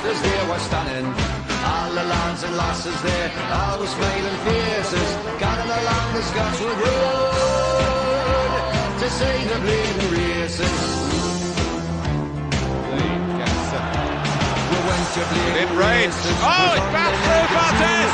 as they were standing. All the lads and lasses there, all with smiling faces, gathering along the Scotswood Road to see the bleeding races. We went to bleeding races. Oh, it's back through Bartes!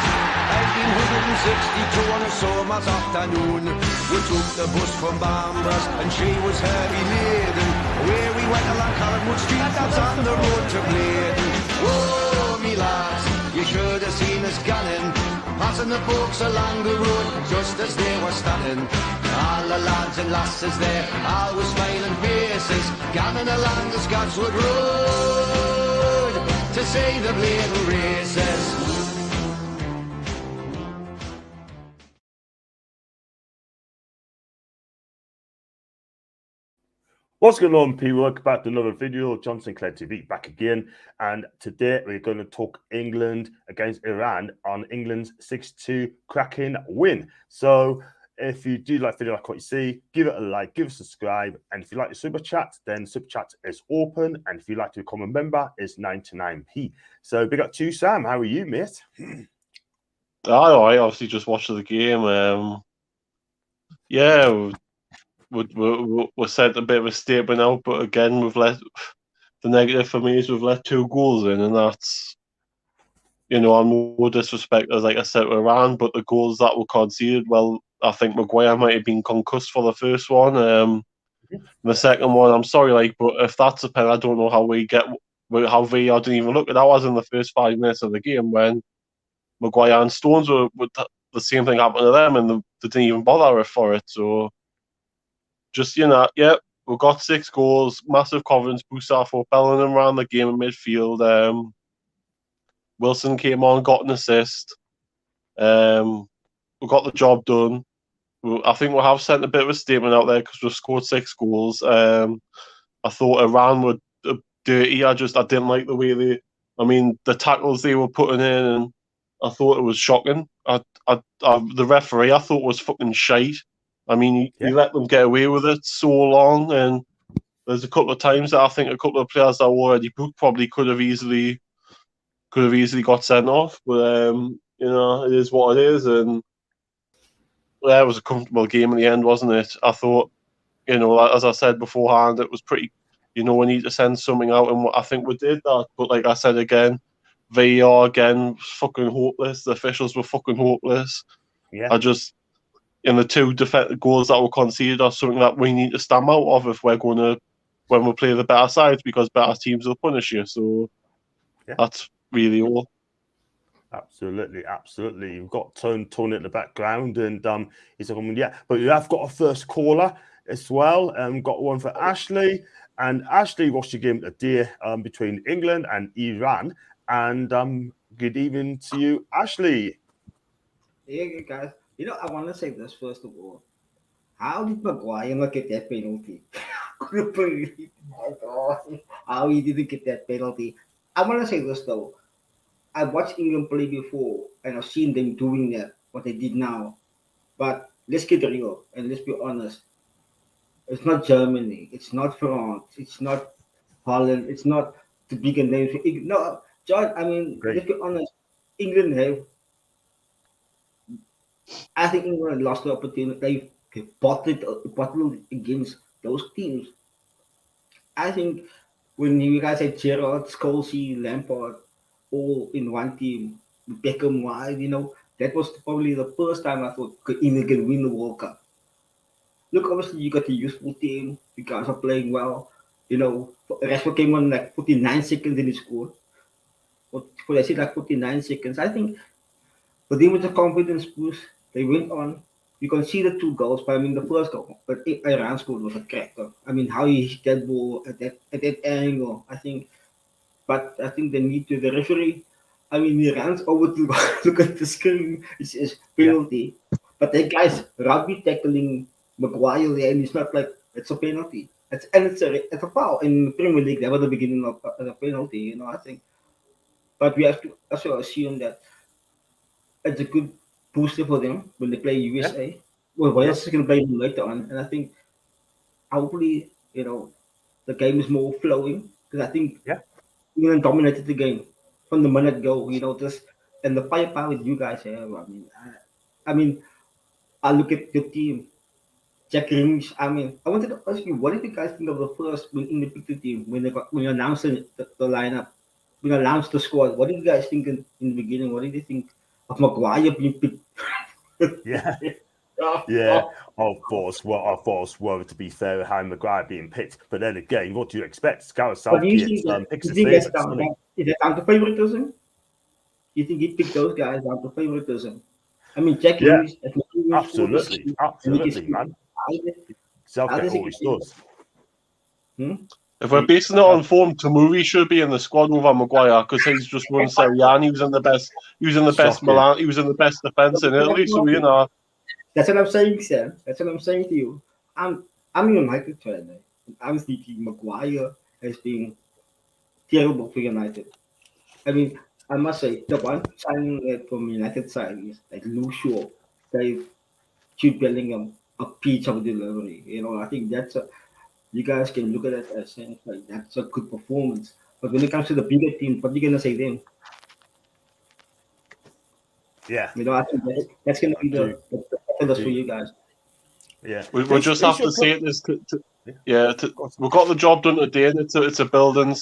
1962 on a summer's afternoon, we took the bus from Bambras and she was heavy laden. Where we went along Collinwood Street, that's on the road to Bladen. Whoa, me lads, you should have seen us gunning, passing the folks along the road just as they were standing. All the lads and lasses there, all with smiling faces, gunning along the Scotswood Road to see the bleeding races. What's going on, people? Welcome back to another video. John Sinclair TV back again, and today we're going to talk England against Iran on England's 6-2 cracking win. So if you do like the video, like what you see, give it a like, give it a subscribe, and if you like the super chat, then super chat is open, and if you'd like to become a member, it's 99p. So big up to you, Sam. How are you, mate? I obviously just watched the game. Yeah. We're sent a bit of a statement out, but again, the negative for me is we've let 2 goals in, and that's, on no disrespect, as like I said, to Iran, but the goals that were conceded, well, I think Maguire might have been concussed for the first one. The second one, I'm sorry, but if that's a pen, I don't know how VAR didn't even look at that. Was in the first 5 minutes of the game when Maguire and Stones were the same thing happened to them, and they didn't even bother for it. So. Just, we've got 6 goals, massive confidence boost for Bellingham around the game in midfield. Wilson came on, got an assist. We got the job done. I think we have sent a bit of a statement out there because we've scored 6 goals. I thought Iran were dirty. I didn't like the way the tackles they were putting in, and I thought it was shocking. The referee, I thought, was fucking shite. He let them get away with it so long, and there's a couple of times that I think a couple of players that were already booked probably could have easily got sent off. But it is what it is, and it was a comfortable game in the end, wasn't it? I thought, as I said beforehand, it was pretty. We need to send something out, and I think we did that. But like I said again, VAR again was fucking hopeless. The officials were fucking hopeless. Yeah. And the 2 defensive goals that were conceded are something that we need to stamp out of if we're going to, when we play the better sides, because better teams will punish you. So that's really all. Absolutely. You've got Toon in the background, and he's like, but you have got a first caller as well. Got one for Ashley, and Ashley watched the game today between England and Iran. And good evening to you, Ashley. Hey guys. I want to say this first of all. How did Maguire not get that penalty? Couldn't believe how he didn't get that penalty. I want to say this though. I watched England play before, and I've seen them doing that, what they did now. But let's get real and let's be honest. It's not Germany. It's not France. It's not Holland. It's not the bigger names. No, John. Let's be honest. I think England lost the opportunity. They bottled against those teams. I think when you guys had Gerrard, Scholesy, Lampard all in one team, Beckham wide, that was probably the first time I thought England can win the World Cup. Look, obviously you got a useful team. You guys are playing well. Rashford came on like 49 seconds in his score. I said like 49 seconds. I think for them with a confidence boost, they went on. You can see the 2 goals, but the first goal, but Iran scored was a cracker. How he hit that ball at that angle. I think they need to. The referee, he runs over to look at the screen. It's penalty, but that guy's rugby tackling Maguire there, and it's not like it's a penalty. It's a foul in the Premier League. That was the beginning of a penalty. I think, but we have to also assume that it's a good booster for them when they play USA. Yeah. Well, Wales is going to play them later on, and I think hopefully the game is more flowing because I think England dominated the game. from the minute go. Just and the firepower you guys have. I mean, I look at your team. Jack Grealish. I wanted to ask you, what did you guys think of the first when in the picture team when you announced the lineup, when you announced the squad? What did you guys think in the beginning? What did you think of Maguire being picked? Yeah. Oh, Yeah, oh, I thought it was worth, to be fair, Harry Maguire being picked. But then again, what do you expect? Gareth But do you Southgate think that picks you his think that's favourites, doesn't he? is that down to favoritism? You think he picked those guys down to favoritism? Jack Yeah, Grealish has material scored this absolutely, season, and he absolutely, can man. how Southgate does he always get does. If we're basing it on form, Tamuri should be in the squad over Maguire because he's just won Serie A and he was in the best. He was in the best Shocking. Milan. He was in the best defense in Italy. So That's what I'm saying, Sam. That's what I'm saying to you. I'm a United fan. I'm thinking Maguire has been terrible for United. I must say the one signing from United side is like Lucio gave Jude Bellingham a piece of delivery. I think you guys can look at it as saying like that's a good performance. But when it comes to the bigger team, what are you gonna say then? Yeah, I think that's gonna be do the catalyst for you guys. yeah. we just have to say this. We've got the job done today, and it's a building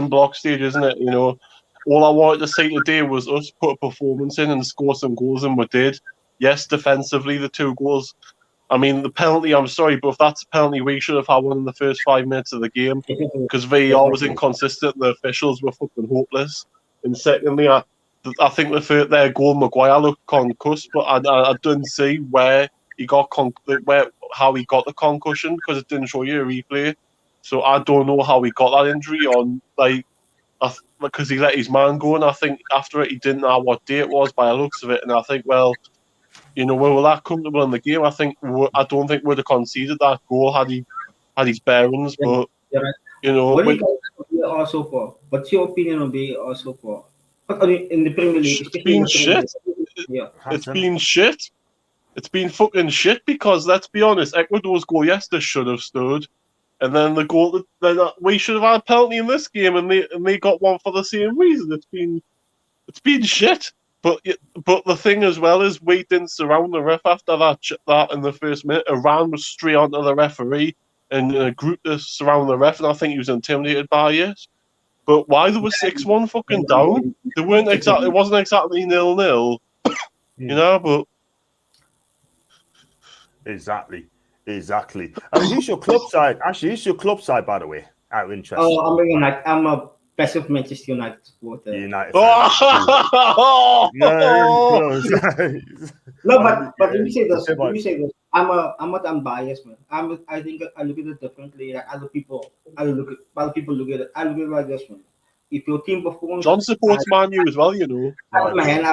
block stage, isn't it? All I wanted to say today was us put a performance in and score some goals, and we did. Yes, defensively, the 2 goals. The penalty, I'm sorry, but if that's a penalty, we should have had one in the first 5 minutes of the game because VAR was inconsistent. The officials were fucking hopeless. And secondly, I think their goal, Maguire looked concussed, but I didn't see where he got how he got the concussion because it didn't show you a replay. So I don't know how he got that injury on because he let his man go, and I think after it he didn't know what day it was by the looks of it, and I think we were that comfortable in the game. I don't think we'd have conceded that goal had his bearings. But what do you guys think also for? What's your opinion on BA also for? In the Premier League, it's been shit. Yeah, It's been shit. It's been fucking shit because let's be honest, Ecuador's goal yesterday should have stood, and then the goal that we should have had a penalty in this game, and they got one for the same reason. It's been shit. But the thing as well is we didn't surround the ref after that in the first minute. Iran was straight onto the referee and a group to surround the ref, and I think he was intimidated by it. But why there was 6-1 fucking down? They weren't exactly. It wasn't exactly 0-0, But exactly. Who's your club side? Actually, who's your club side, by the way? Out of interest. Oh, I'm a passive Manchester United supporter. United. No, but let me say this. I'm not unbiased, man. I think I look at it differently. Like other people look at it. I look at it like this, man. If your team performs, John supports Man U as well, I put my hand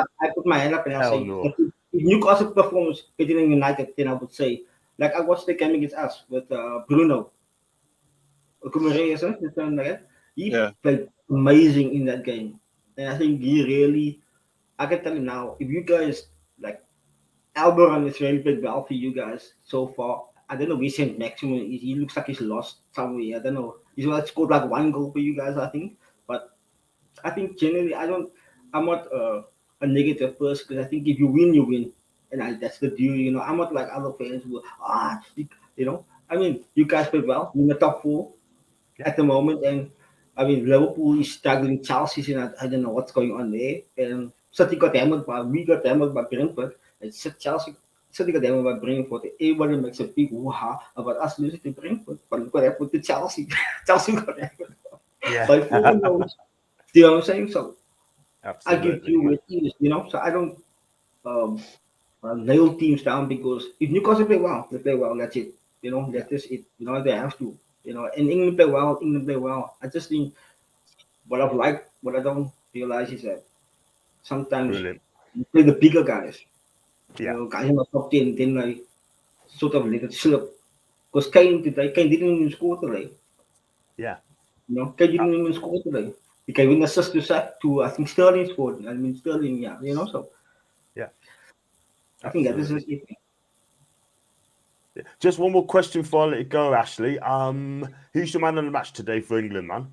up. And I say, no. if Newcastle performs better than United, then I would say, like I watched the game against us with Bruno. He played amazing in that game, and I think he really. I can tell you now, if you guys like Alberon is really played well for you guys so far. I don't know where Saint Maximum is. He looks like he's lost somewhere. I don't know. He's scored like 1 goal for you guys, I think. But I think generally, I'm not a negative person because I think if you win, you win, and that's the deal. I'm not like other fans who you guys played well. You're in the top 4 at the moment, and Liverpool is struggling. Chelsea's I don't know what's going on there, and City got hammered by Brentford. And City got hammered by Brentford. Everybody makes a big hoo-ha about us losing to Brentford, but look what happened to Chelsea. Chelsea got hammered by 4 goals. Do you know what I'm saying? So Absolutely. I give you with ease, So I don't nail teams down because if Newcastle play well, they play well. That's it. That is it. They have to. And England play well. I just think what I don't realize is that sometimes you play the bigger guys. Guys in the top 10, then like sort of let it slip. Because Kane didn't even score today. Yeah. Kane didn't even score today. He gave an assist to I think Sterling scored. Sterling, so. Yeah. I think that is it. Just one more question before I let it go, Ashley. Who's your man of the match today for England, man?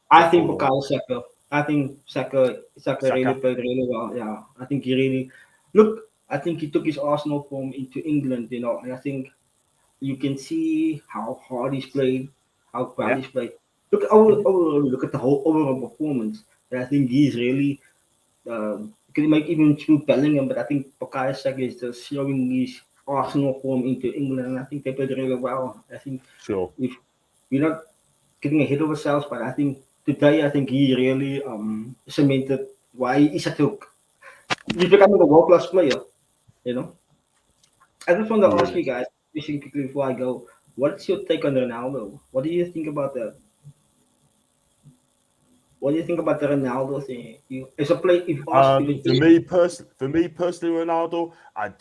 I think Bukayo Saka. I think Saka really Saka. played really well. Yeah, I think he really look. I think he took his Arsenal form into England. You know, and I think you can see how hard he's played, how well Yeah. he's played. Look at the whole overall performance. And I think he's really can make even through Bellingham, but I think Bukayo Saka is just showing his Arsenal form into England. And I think they played really well. I think Sure. if we're not getting ahead of ourselves, but I think today I think he really cemented why he's he's becoming a world class player. You know, I just want to ask you guys, especially quickly before I go, what's your take on Ronaldo? What do you think about that? What do you think about the Ronaldo thing? You, as a player, if asked, For me personally, Ronaldo, I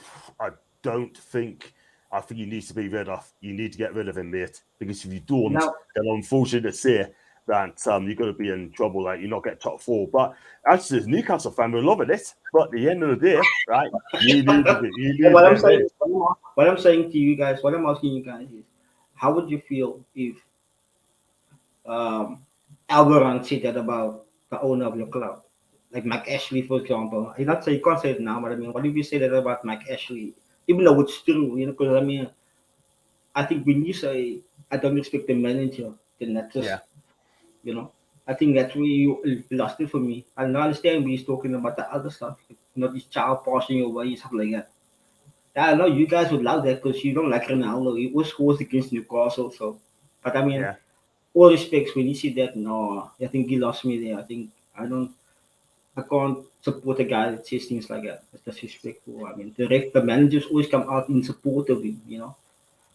don't think. I think you need to be rid of. You need to get rid of him, mate. Because if you don't, now, then unfortunately to say that you're going to be in trouble. Like you're not get top 4. But actually, as a Newcastle fan, we're loving it. But at the end of the day, right? You need to. what I'm saying to you guys, what I'm asking you guys is, how would you feel if Alvaran said that about the owner of your club, like Mike Ashley, for example? You not say you can't say it now, but I mean, what if you say that about Mike Ashley, even though it's true, you know? Because I mean, I think when you say I don't respect the manager, then that's just you know. I think that's where you lost it for me. I don't understand when he's talking about the other stuff, not his child passing away, stuff like that. I know you guys would love that because you don't like Ronaldo. He was scores against Newcastle, so. But I mean, all respects when you see that. No, I think he lost me there. I think I can't support a guy that says things like that. It's disrespectful. I mean, the managers always come out in support of him, you know.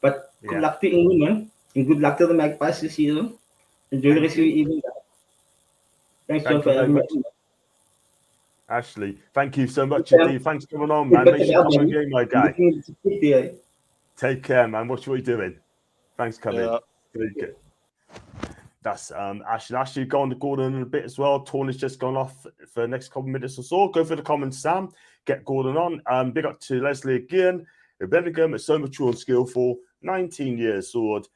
But good luck to England, man, and good luck to the Magpies this season. Enjoy the rest of your evening. Thanks, John, for having me. Ashley, thank you so much indeed. Thanks for coming on, man. Make sure you come again, my guy. Take care, man. What are you doing? Thanks for coming. Very good. That's Ashley. Ashley, go on to Gordon in a bit as well. Toon has just gone off for the next couple of minutes or so. Go for the comments, Sam. Get Gordon on. Big up to Leslie again. Bellingham is so mature and skillful, 19 years old,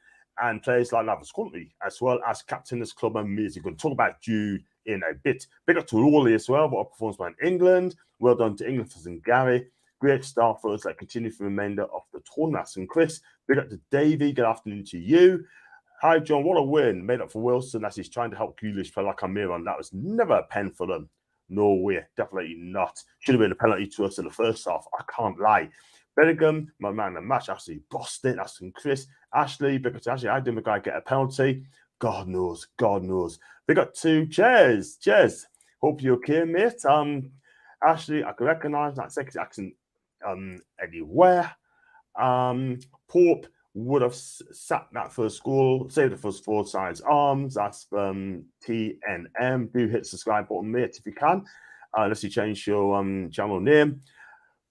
and plays like Navis Country, as well as captain this club and music. We're going to talk about Jude in a bit. Big up to Rawley as well, what a performance by England. Well done to England for Gary. Great start for us that continue for the remainder of the tournament. And Chris, big up to Davey. Good afternoon to you. Hi, John. What a win. Made up for Wilson as he's trying to help Grealish play like a mirror. That was never a pen for them. No way. Definitely not. Should have been a penalty to us in the first half. I can't lie. Bellingham, my man, the match actually bossed it. That's from Chris. Ashley, big up to Ashley. I didn't think I'd get a penalty. God knows. God knows. Big up to Cheers. Cheers. Hope you're okay, mate. Ashley, I can recognise that sexy accent anywhere. Pope would have sat that first goal, saved the first 4 sides arms. That's TNM. Do hit the subscribe button, mate, if you can. Unless you change your channel name.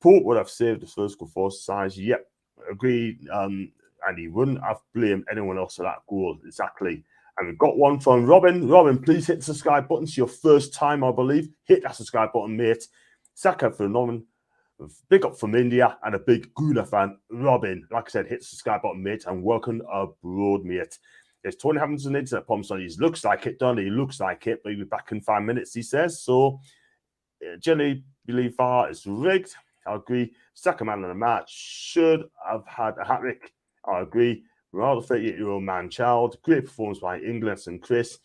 Pope would have saved the first goal 4 sides. Yep, agreed. And he wouldn't have blamed anyone else for that goal. Exactly. And we've got one from Robin. Robin, please hit the subscribe button. It's your first time, I believe. Hit that subscribe button, mate. Saka for Norman. Big up from India and a big Gula fan, Robin. Like I said, hit the subscribe button, mate, and welcome abroad, mate. There's Tony having an internet problems on. He looks like it, doesn't he? He looks like it, but he'll be back in 5 minutes, he says. So, generally believe VAR is rigged. I agree. Second man of the match should have had a hat-trick. I agree. Ronaldo, 38-year-old man-child. Great performance by England and Chris.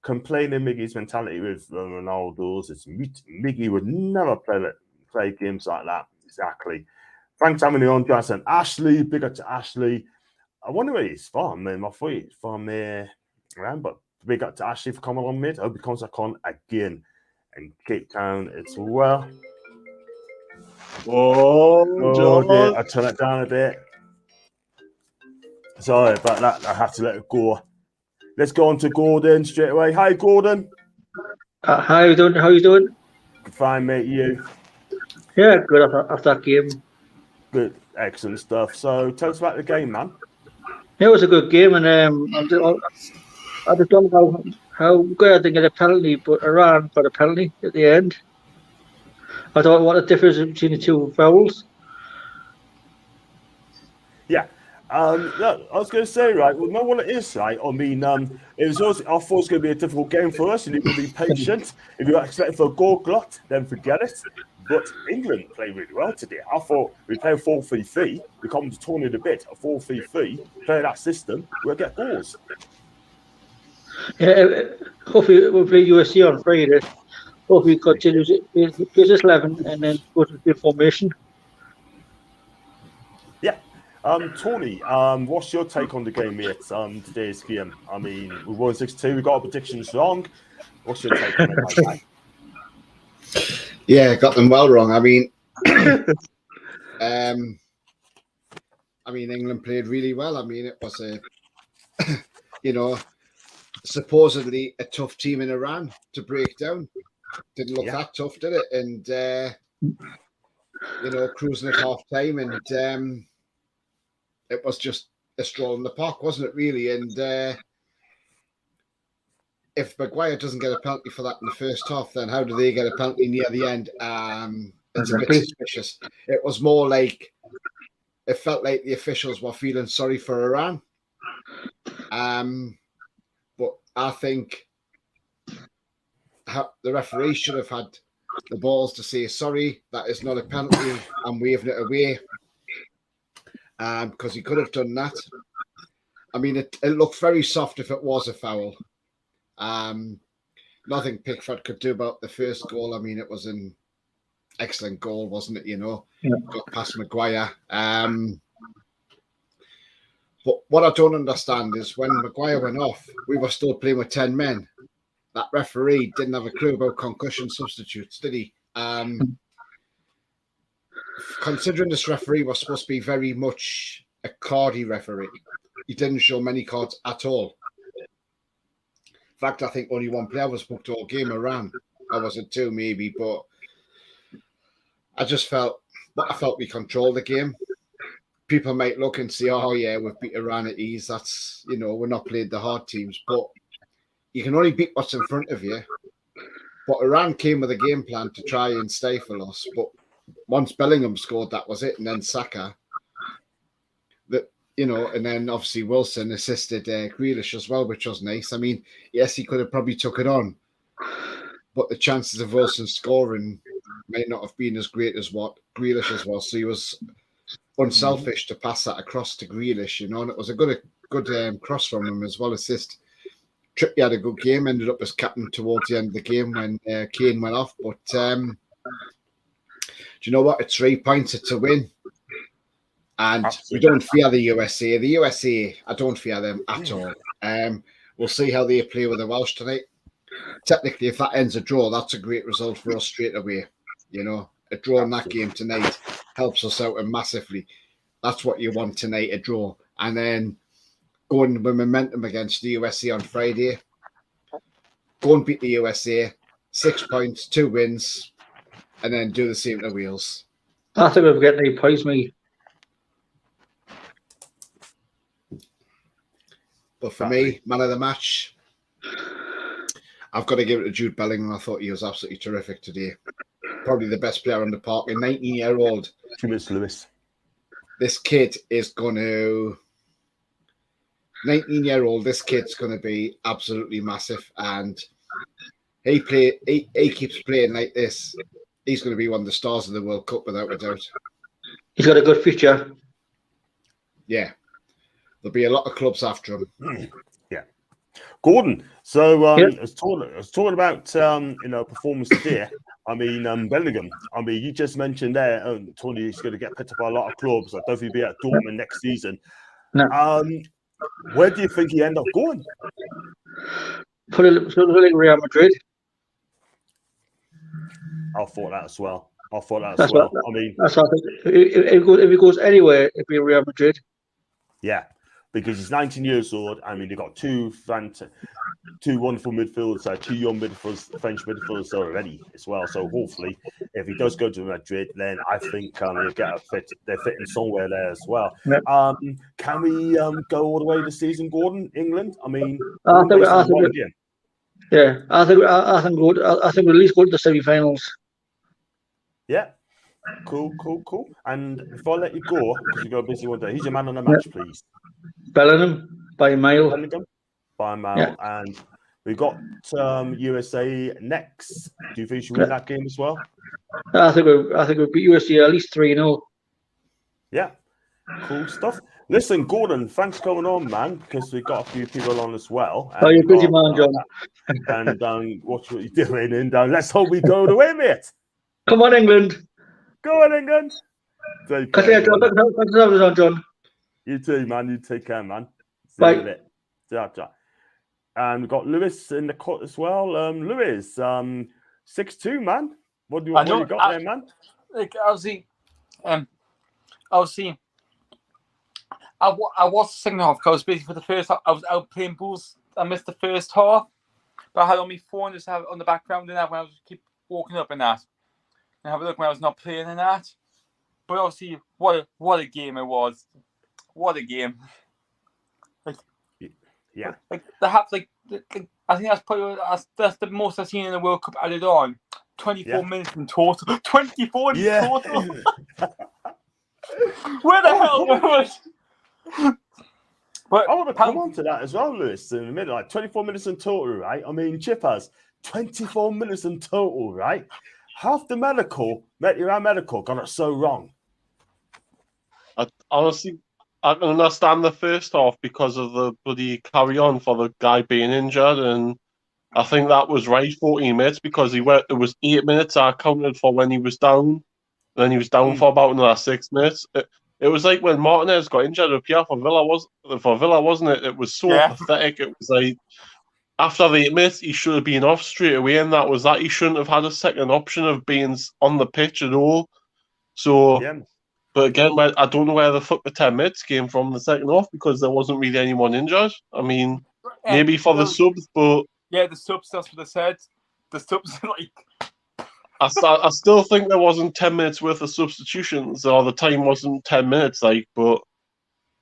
Complaining Miggy's mentality with Ronaldo's. It's Miggy would never play games like that. Exactly. Thanks for having me on, Johnson. Ashley, big up to Ashley. I wonder where he's from, man. I thought he's from around, but big up to Ashley for coming on, mate. I hope he comes back on again. And Cape Town as well. Oh, dear. I turn it down a bit. Sorry about that. I have to let it go. Let's go on to Gordon straight away. Hi, Gordon. Hi, how you doing? How you doing? Fine, mate. You? Yeah, good after that game. Good, excellent stuff. So, tell us about the game, man. Yeah, it was a good game, and I just don't know how good I didn't get a penalty, but I ran for the penalty at the end. I thought, what the difference between the 2 fouls? Yeah, No, I was going to say, right, well, know what it is, right? I mean, it was also, I thought it was going to be a difficult game for us, and you've got to be patient. If you're expecting for a goal glut, then forget it. But England played really well today. I thought we played 4-3-3. We come to Toon a bit, a 4-3-3, play that system, we'll get goals. Yeah, hopefully we'll play USC on Friday. Hopefully we continue use this 11 and then go to the formation. Yeah. Tony, what's your take on the game, mate? Today's game. I mean, we won 6-2. We got our predictions wrong. What's your take on it, my guy? Yeah, got them well wrong. I mean, England played really well. I mean, it was a, supposedly a tough team in Iran to break down. Didn't look that tough, did it? And cruising at half time, and it was just a stroll in the park, wasn't it? Really, and if Maguire doesn't get a penalty for that in the first half, then how do they get a penalty near the end? It's a bit suspicious. It was more like it felt like the officials were feeling sorry for Iran. But I think the referee should have had the balls to say, sorry, that is not a penalty, and waving it away. Because he could have done that. I mean, it looked very soft if it was a foul. Nothing Pickford could do about the first goal. I mean, it was an excellent goal, wasn't it? Got past Maguire. But what I don't understand is when Maguire went off, we were still playing with 10 men. That referee didn't have a clue about concussion substitutes, did he? Considering this referee was supposed to be very much a cardy referee, he didn't show many cards at all. In fact, I think only one player was booked all game around. I wasn't two, maybe, but I just felt we controlled the game. People might look and say, oh, yeah, we've beat Iran at ease. That's, we're not played the hard teams, but you can only beat what's in front of you. But Iran came with a game plan to try and stifle us. But once Bellingham scored, that was it. And then Saka, and then obviously Wilson assisted Grealish as well, which was nice. I mean, yes, he could have probably took it on, but the chances of Wilson scoring may not have been as great as what Grealish was. So he was unselfish to pass that across to Grealish, and it was a good cross from him as well. Assist. Trippier had a good game, ended up as captain towards the end of the game when Kane went off. But do you know what? It's 3 points. It's a win. And we don't fear the USA. The USA, I don't fear them at all. We'll see how they play with the Welsh tonight. Technically, if that ends a draw, that's a great result for us straight away. A draw in that game tonight helps us out massively. That's what you want tonight, a draw. And then going with momentum against the USA on Friday. Go and beat the USA. 6 points, 2 wins, and then do the same to Wales. I think we'll get any points, me. But for me, man of the match, I've got to give it to Jude Bellingham. I thought he was absolutely terrific today. Probably the best player on the park. A 19-year-old. Lewis. This kid is going to... 19-year-old, this kid's going to be absolutely massive. And he keeps playing like this. He's going to be one of the stars of the World Cup without a doubt. He's got a good future. Yeah. There'll be a lot of clubs after him. Yeah. Gordon, so I was talking about performance today. I mean, Bellingham. I mean, you just mentioned there, Tony is going to get picked up by a lot of clubs. I don't think he'll be at Dortmund next season. No. Where do you think he end up going? Put Real Madrid. I thought that as well. I mean, that's what I think. If he goes anywhere, it'd be Real Madrid. Yeah, because he's 19 years old. I mean, they've got two wonderful midfielders, 2 young midfielders, French midfielders already as well. So hopefully, if he does go to Madrid, then I think he'll get a fit. They're fitting somewhere there as well. Yep. Can we go all the way this season, Gordon? England? I mean, I think we'll at least go to the semi-finals. Yeah. Cool. And before I let you go, because you've got a busy one day, who's your man on the match, please? Bellingham by a mile. Bellingham by a mile. Yeah. And we got USA next. Do you think you win that game as well? I think we'll beat USA at least 3-0. Yeah. Cool stuff. Listen, Gordon, thanks for coming on, man, because we've got a few people on as well. Oh, you're a busy man, John. And watch what you're doing, and let's hope we go away, mate. Come on, England. Go on, England. Take care, Thanks for having us on, John. You too, man. You take care, man. See Bye. you in a bit. Ciao. And we've got Lewis in the cut as well. Lewis, 6'2", man. What you got there, man? Like, obviously, I was second half because basically for the first half I was out playing Bulls. I missed the first half, but I had on my phone just have on the background and that when I was keep walking up and that, and have a look when I was not playing and that. But obviously, what a game it was! What a game! Yeah. Like I think that's probably that's the most I've seen in the World Cup added on. 24 minutes in total. 24 in total. Where the hell was? But I want to come on to that as well, Lewis, in a minute. Like 24 minutes in total, right? I mean, Chippers, 24 minutes in total, right? Half the medical got it so wrong. Honestly, I can understand the first half because of the bloody carry on for the guy being injured, and I think that was right, 14 minutes, because there was 8 minutes I counted for when he was down, and then he was down for about another 6 minutes. It was like when Martinez got injured up here for Villa, wasn't it? It was so pathetic. It was like after the 8 minutes, he should have been off straight away, and that was that. He shouldn't have had a second option of being on the pitch at all. So, but again, I don't know where the fuck the 10 minutes came from the second half, because there wasn't really anyone injured. I mean, maybe for the subs, but yeah, the subs. That's what they said. The subs like. I still think there wasn't 10 minutes worth of substitutions, or the time wasn't 10 minutes. Like, but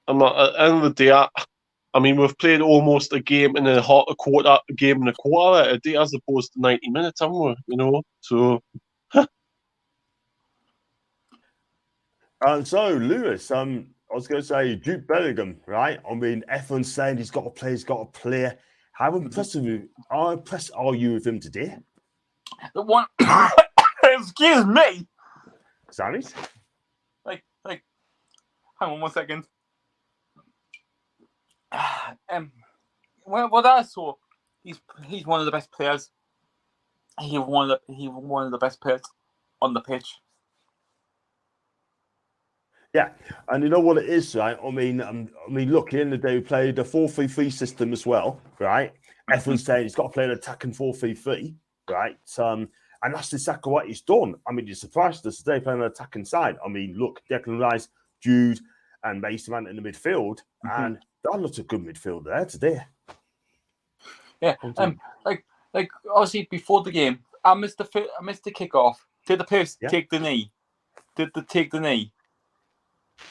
I'm not. At the end of the day, I mean, we've played almost a game and a quarter a day, as opposed to 90 minutes, haven't we? You know, so. And so, Lewis, I was going to say Jude Bellingham, right? I mean, everyone's saying he's got to play. How impressed are you with him today? The one, excuse me. Sorry? Like, hang on 1 second. What I saw, he's one of the best players. He's one of the best players on the pitch. Yeah, and you know what it is, right? I mean, look, at the end of the day, we played a 4-3-3 system as well, right? Everyone's saying he's got to play an attacking 4-3-3, right? And that's exactly what he's done. I mean, you're surprised us today playing an attacking side. I mean, look, Declan Rice, Jude, and Mason Mount in the midfield, and that looks a good midfield there today. Yeah, like obviously before the game, I missed the kickoff. Did the players take the knee? Did they take the knee?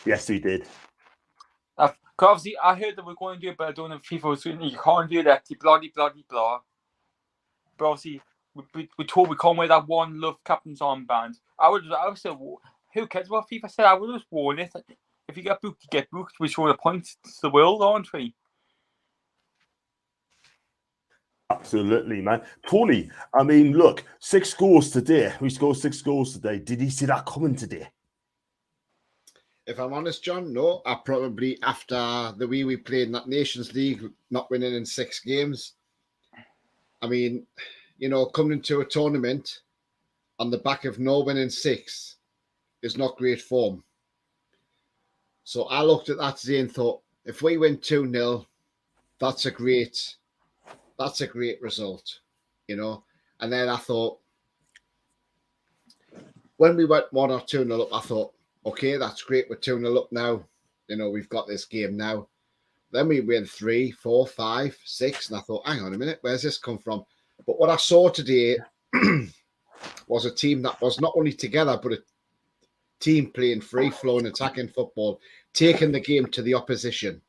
Yes, he did. Obviously, I heard that we're going to do it, but I don't know if FIFA was saying you can't do that. Blah. But obviously, we told we can't wear that one love captain's armband. I would say, who cares what FIFA said? I would have worn it. If you get booked, you get booked. We're showing a point to the world, aren't we? Absolutely, man. Tony, I mean, look, 6 goals today. We scored 6 goals today. Did he see that coming today? If I'm honest, John, no. I probably, after the way we played in that Nations League, not winning in 6 games. I mean, you know, coming into a tournament on the back of no winning 6 is not great form. So I looked at that today and thought, if we win 2-0, that's a great result, you know. And then I thought, when we went 1 or 2-0 up, I thought, okay, that's great. We're 2-0 up now. You know, we've got this game now. Then we win 3, 4, 5, 6. And I thought, hang on a minute, where's this come from? But what I saw today was a team that was not only together, but a team playing free-flowing, attacking football, taking the game to the opposition.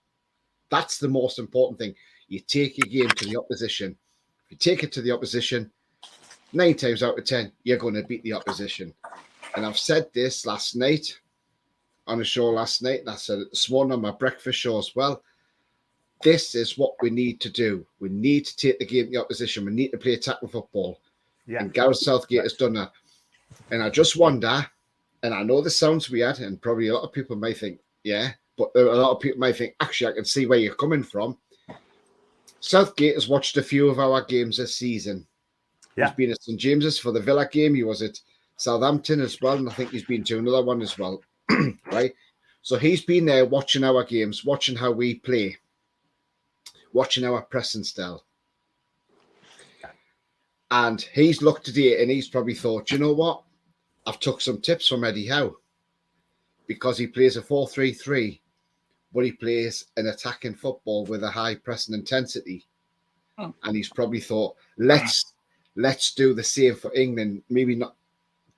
That's the most important thing. You take your game to the opposition. If you take it to the opposition, 9 times out of 10, you're going to beat the opposition. And I've said this last night on a show last night, and I said it this morning on my breakfast show as well. This is what we need to do. We need to take the game to the opposition. We need to play attacking football. Yeah. And Gareth Southgate has done that. And I just wonder, and I know this sounds weird, and probably a lot of people may think, yeah, but a lot of people might think, actually, I can see where you're coming from. Southgate has watched a few of our games this season. Yeah. He's been at St. James's for the Villa game. He was at Southampton as well, and I think he's been to another one as well, right? So he's been there watching our games, watching how we play, watching our pressing style. And he's looked at it and he's probably thought, you know what? I've took some tips from Eddie Howe because he plays a 4-3-3, but he plays an attacking football with a high pressing intensity. And he's probably thought, let's do the same for England. Maybe not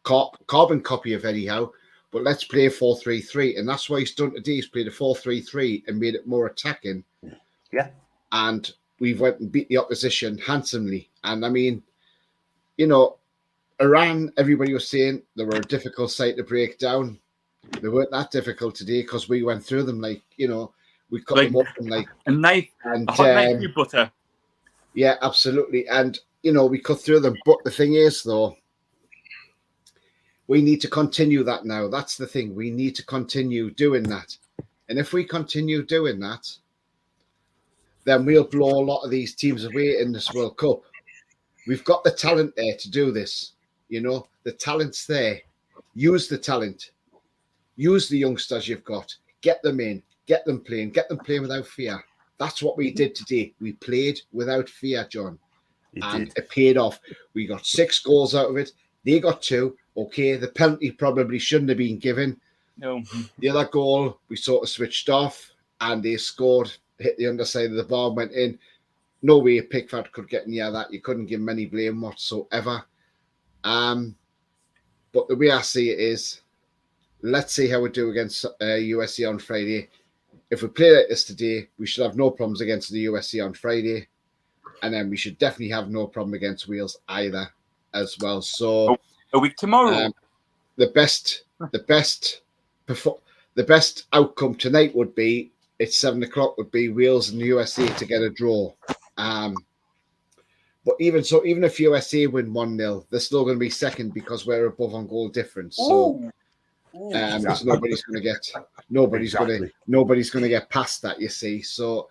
carbon copy of Eddie Howe, but let's play a 4-3-3. And that's what he's done today. He's played a 4-3-3 and made it more attacking. Yeah. And we went and beat the opposition handsomely. And I mean, you know, Iran, everybody was saying they were a difficult site to break down. They weren't that difficult today because we went through them like, you know, we cut them up and like a knife, and a hot knife through butter. Yeah, absolutely. And you know, we cut through them. But the thing is, though, we need to continue that now. That's the thing. We need to continue doing that. And if we continue doing that, then we'll blow a lot of these teams away in this World Cup. We've got the talent there to do this. You know, the talent's there. Use the talent. Use the youngsters you've got. Get them in. Get them playing without fear. That's what we did today. We played without fear, John. It paid off. We got 6 goals out of it. They got 2. Okay, the penalty probably shouldn't have been given. No. The other goal, we sort of switched off and they scored, hit the underside of the bar, went in. No way Pickford could get near that. You couldn't give him any blame whatsoever. But the way I see it is, let's see how we do against USA on Friday. If we play like this today, we should have no problems against the USA on Friday. And then we should definitely have no problem against Wales either as well. So a week tomorrow. The best outcome tonight would be, it's 7:00, would be Wales and the USA to get a draw. But even so, even if USA win 1-0, they're still going to be second because we're above on goal difference. So because nobody's going to get past that, you see. So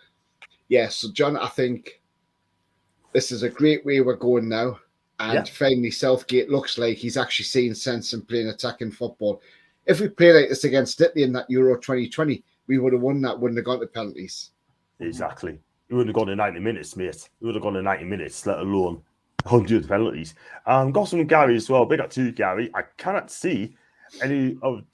yeah, so John, I think this is a great way we're going now. And finally, Southgate looks like he's actually seeing sense in playing attacking football. If we play like this against Italy in that Euro 2020, we would have won that, wouldn't have gone to penalties. Exactly. We wouldn't have gone to 90 minutes, mate. We would have gone to 90 minutes, let alone 100 penalties. Got some Gary as well. Big up to Gary. I cannot see any of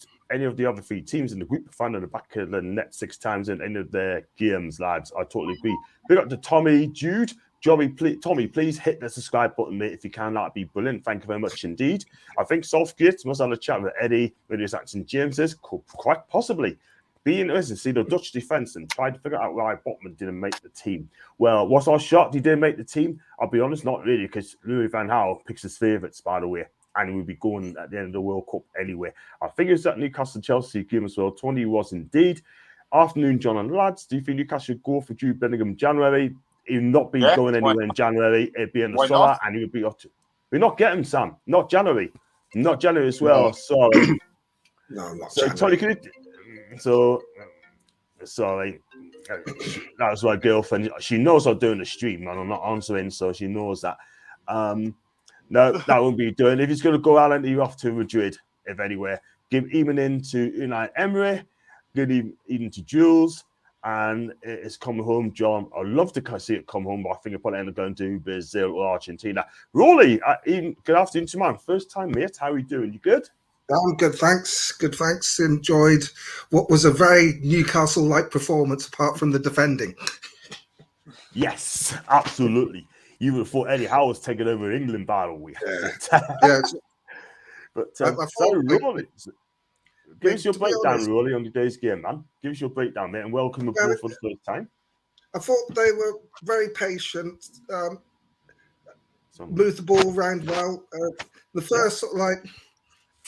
the other 3 teams in the group finding the back of the net 6 times in any of their games, lads. I totally agree. Big up to Tommy Jude. Tommy, please hit the subscribe button, mate, if you can. That'd be brilliant. Thank you very much indeed. I think Southgate must have a chat with Eddie when he was at St. James's. Quite possibly. Be interested to see the Dutch defence and try to figure out why Botman didn't make the team. Well, was I shocked he didn't make the team? I'll be honest, not really, because Louis van Gaal picks his favourites, by the way, and he will be going at the end of the World Cup anyway. I think it's that Newcastle-Chelsea game as well. 20 was indeed. Afternoon, John and lads. Do you think Newcastle should go for Jude Bellingham January? He'll not be going anywhere in January. It'd be in the summer, and he would be up to. We're not getting Sam. Not January. Not January as well. No. Sorry. No, not so, January. Tony, sorry. That was my girlfriend. She knows I'm doing the stream, and I'm not answering, so she knows that. No, that won't be doing. If he's going to go out, and he's off to Madrid, if anywhere. Give even into Unai Emery. Give him even to Jules. And it's coming home, John. I'd love to see it come home, but I think I'll probably end up going to Brazil or Argentina. Rolly, good afternoon to man. First time, mate. How are you doing? You good? I'm good, thanks. Good, thanks. Enjoyed what was a very Newcastle-like performance, apart from the defending. Yes, absolutely. You would have thought Eddie Howe was taking over England, by the way. Yeah. But Rolly, give us your breakdown, Rolly, on today's game, man. Give us your breakdown, mate, and welcome aboard for the first time. I thought they were very patient, moved the ball around well. The first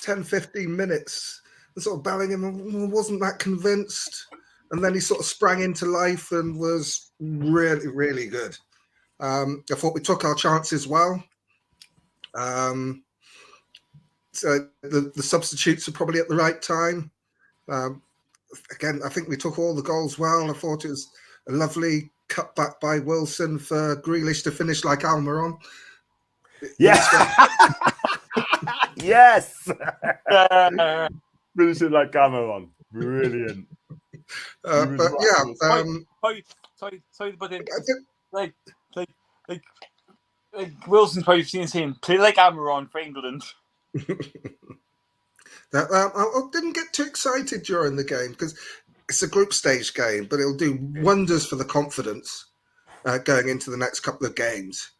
10, 15 minutes, and sort of Bellingham wasn't that convinced. And then he sort of sprang into life and was really, really good. I thought we took our chances well. So the substitutes are probably at the right time. Again, I think we took all the goals well. I thought it was a lovely cutback by Wilson for Grealish to finish like Almiron. Yeah. Yes. Finishing like Cameron. Brilliant. But yeah, sorry, but then, like Wilson's probably seen him play like Almiron for England. I didn't get too excited during the game because it's a group stage game, but it'll do wonders for the confidence going into the next couple of games.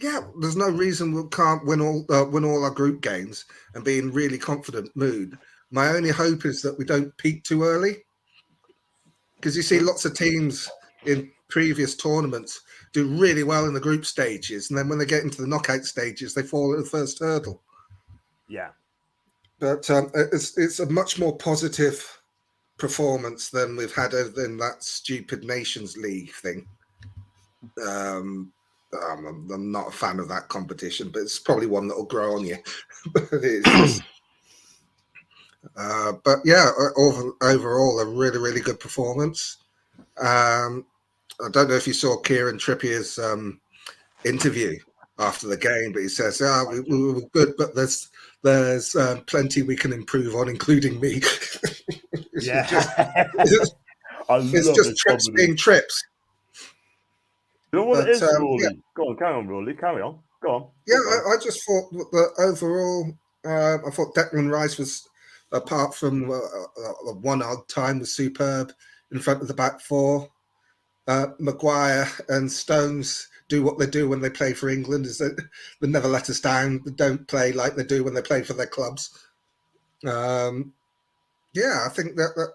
Yeah, there's no reason we can't win all our group games and be in really confident mood. My only hope is that we don't peak too early, because you see lots of teams in previous tournaments do really well in the group stages, and then when they get into the knockout stages, they fall at the first hurdle. Yeah, but it's a much more positive performance than we've had in that stupid Nations League thing. I'm not a fan of that competition, but it's probably one that will grow on you. But yeah, overall, a really, really good performance. I don't know if you saw Kieran Trippier's interview after the game, but he says, we were good, but there's plenty we can improve on, including me. It's just trips being trips. You know what it is, Rolly? Yeah. Go on, carry on, Rolly. Carry on. Go on. Yeah, I just thought that overall, I thought Declan Rice was, apart from one odd time, was superb in front of the back four. Maguire and Stones do what they do when they play for England, is that they never let us down. They don't play like they do when they play for their clubs. Yeah, I think that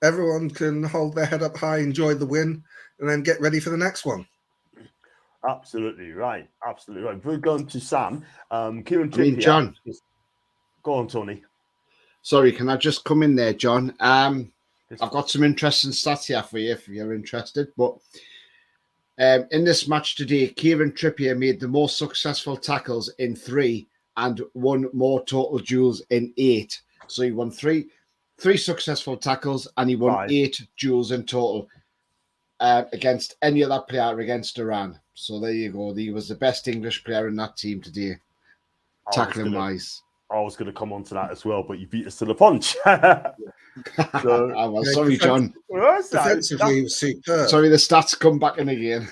everyone can hold their head up high, enjoy the win, and then get ready for the next one. Absolutely right. Absolutely right. We're going to Sam. Kieran Trippier. John. Go on, Tony. Sorry, can I just come in there, John? I've got some interesting stats here for you if you're interested. But in this match today, Kieran Trippier made the most successful tackles in 3 and won more total duels in 8. So he won three successful tackles and he won 8 duels in total against any other player against Iran. So there you go. He was the best English player in that team today, tackling wise. I was going to come on to that as well, but you beat us to the punch. Sorry, John. Defensively, he was superb. Sorry, the stats come back in again.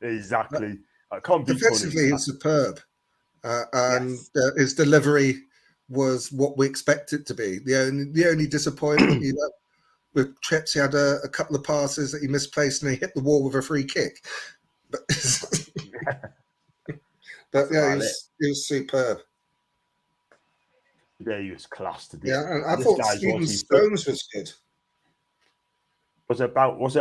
Exactly. I can't beat defensively, he was superb. And his delivery was what we expect it to be. The only disappointment, with Trips, he had a couple of passes that he misplaced and he hit the wall with a free kick. But yeah, he was superb. Yeah, he was class today. Yeah, I thought Stephen Stones was good. Was it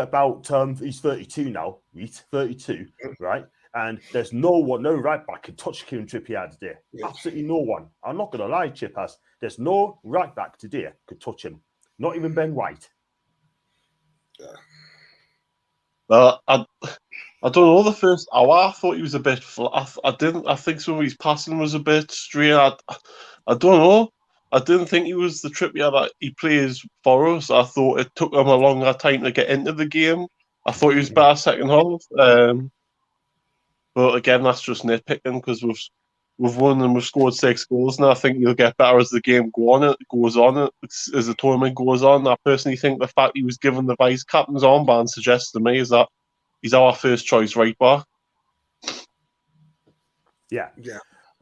about he's 32 now, he's 32, right? And there's no right back can touch Kieran Trippier today. Yeah. Absolutely no one. I'm not going to lie, Chippas. There's no right back today could touch him. Not even Ben White. Yeah. Well, I don't know. The first hour, I thought he was a bit flat. I think some of his passing was a bit straight. I don't know. I didn't think he was the Trippier that he plays for us. I thought it took him a longer time to get into the game. I thought he was better second half. But again, that's just nitpicking because we've won and we've scored 6 goals, and I think he'll get better as the game goes on, as the tournament goes on. I personally think the fact he was given the vice captain's armband suggests to me is that he's our first choice right back. Yeah.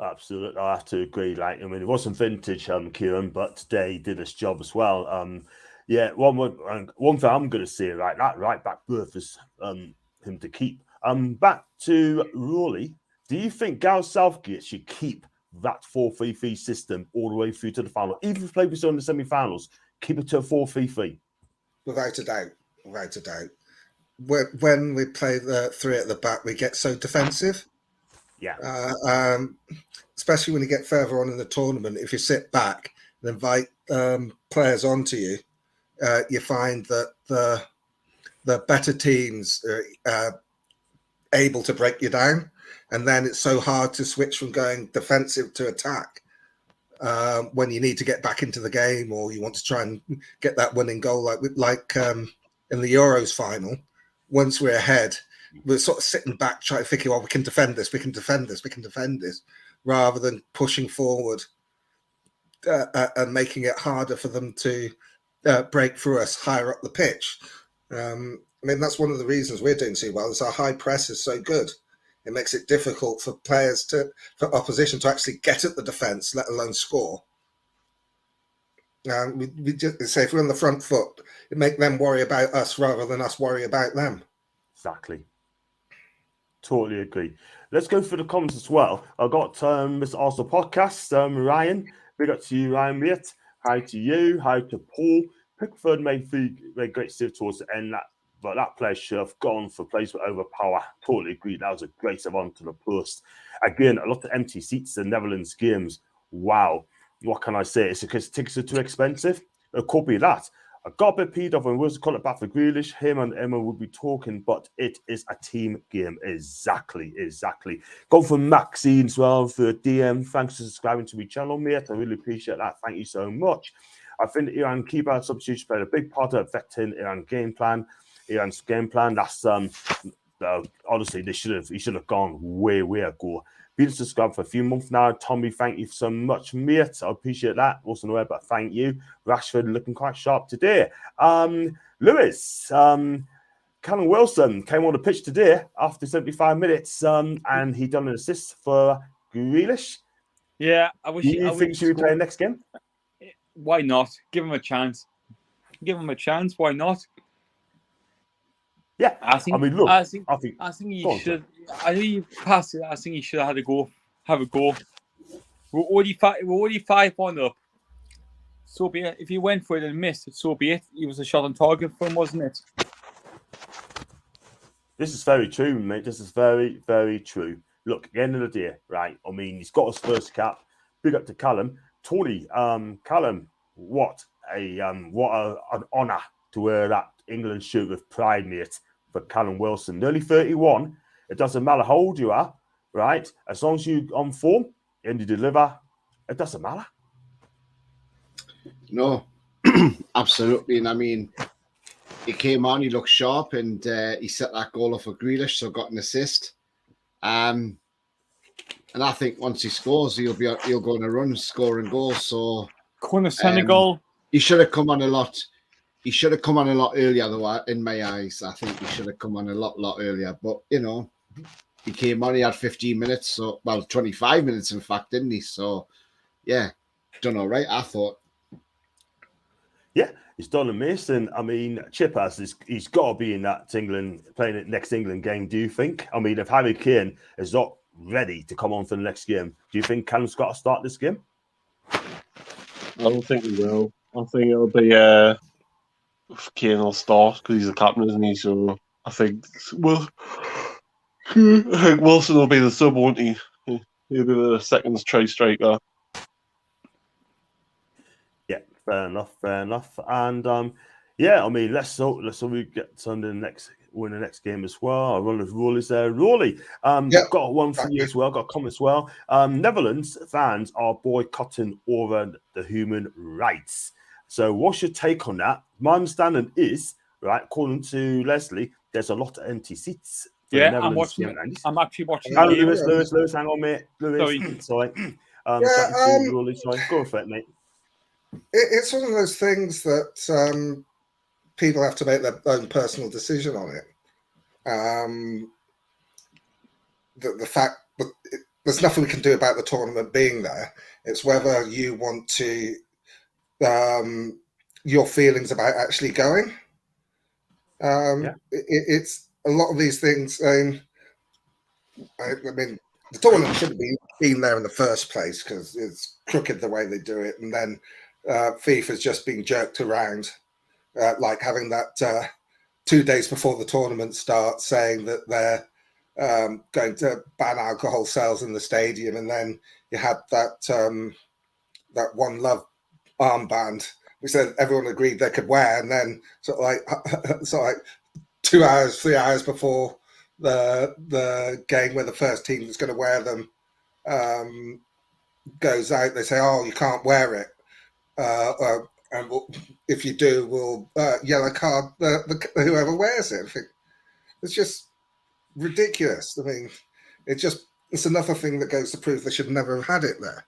Absolutely, I have to agree. It wasn't vintage, Kieran, but today he did his job as well. One thing I'm going to say, that right back berth is him to keep. Back to Rolly. Do you think Gareth Southgate should keep that 4-3-3 system all the way through to the final? Even if we play with in the semi-finals, keep it to a 4-3-3. Without a doubt. When we play the 3 at the back, we get so defensive. Yeah. Especially when you get further on in the tournament, if you sit back and invite players onto you, you find that the better teams are able to break you down, and then it's so hard to switch from going defensive to attack when you need to get back into the game, or you want to try and get that winning goal, like in the Euros final. Once we're ahead, we're sort of sitting back trying to think, well, we can defend this, we can defend this, we can defend this, rather than pushing forward and making it harder for them to break through us higher up the pitch. I mean, that's one of the reasons we're doing so well, is our high press is so good. It makes it difficult for for opposition to actually get at the defence, let alone score. We just say, if we're on the front foot, it make them worry about us rather than us worry about them. Exactly. Totally agree. Let's go through the comments as well. I've got Mr. Arsenal Podcast, Ryan. Big up to you, Ryan, mate. Hi to you. Hi to Paul. Pickford made great save towards the end. But that player should have gone for placement over power. Totally agree. That was a great save onto the post. Again, a lot of empty seats in Netherlands games. Wow. What can I say? It's because tickets are too expensive. It could be that. I got a bit peed off when Wilson called it back for Grealish. Him and Emma would be talking, but it is a team game. Exactly. Go for Maxine as well for a DM. Thanks for subscribing to my channel, mate. I really appreciate that. Thank you so much. I think the Iran keeper substitution played a big part of affecting Iran's game plan. That's honestly, he should have gone way ago. Been subscribed for a few months now. Tommy, thank you so much, mate. I appreciate that. Wasn't aware, but thank you. Rashford looking quite sharp today. Lewis, Callum Wilson came on the pitch today after 75 minutes, and he done an assist for Grealish. Yeah, I wish. You think he should be playing next game? Why not? Give him a chance. Why not? Yeah, I think he should. I think he passed it. I think he should have had a go. Have a go. We're already 5-1 up. So be it. If he went for it and missed, so be it. He was a shot on target for him, wasn't it? This is very true, mate. This is very, very true. Look, at the end of the day, right? I mean, he's got his first cap. Big up to Callum. Tony, Callum, what an honour to wear that England shirt with pride, mate, for Callum Wilson. Nearly 31. It doesn't matter how old you are, right? As long as you're on form and you deliver, it doesn't matter. No, absolutely. And I mean, he came on, he looked sharp, and he set that goal off for Grealish, so got an assist. And I think once he scores, he'll go on a run, scoring goals. So corner Senegal. He should have come on a lot. He should have come on a lot earlier, though. In my eyes, I think he should have come on a lot earlier. But he came on. He had 15 minutes, 25 minutes, in fact, didn't he? So, yeah, done all right, I thought. Yeah, he's done amazing. I mean, Chip he's got to be in that England, playing the next England game, do you think? I mean, if Harry Kane is not ready to come on for the next game, do you think Callum's got to start this game? I don't think he will. I think it'll be Kane will start because he's the captain, isn't he? So I think Wilson will be the sub, won't he? He'll be the second try striker. Yeah, fair enough. And yeah, I mean, let's hope we get on the next game as well. I'll run with Rolly's there. Rolly, got one for you as well, got a comment as well. Netherlands fans are boycotting over the human rights. So what's your take on that? My understanding is, right, according to Leslie, there's a lot of empty seats. Yeah, I'm watching it. I'm actually watching it. Lewis, hang on, mate. Lewis, sorry. Rolly, sorry. Go for it, mate. It's one of those things that people have to make their own personal decision on it. The fact that there's nothing we can do about the tournament being there. It's whether you want to, your feelings about actually going. It's a lot of these things. I mean, the tournament should have been there in the first place because it's crooked the way they do it, and then FIFA's just been jerked around, like having that 2 days before the tournament starts saying that they're going to ban alcohol sales in the stadium, and then you had that that One Love armband, which then everyone agreed they could wear, and then sort of like 2 hours, 3 hours before the game where the first team was going to wear them goes out, they say, "Oh, you can't wear it, and if you do, we'll yellow card whoever wears it." I think it's just ridiculous. I mean, it's another thing that goes to prove they should never have had it there.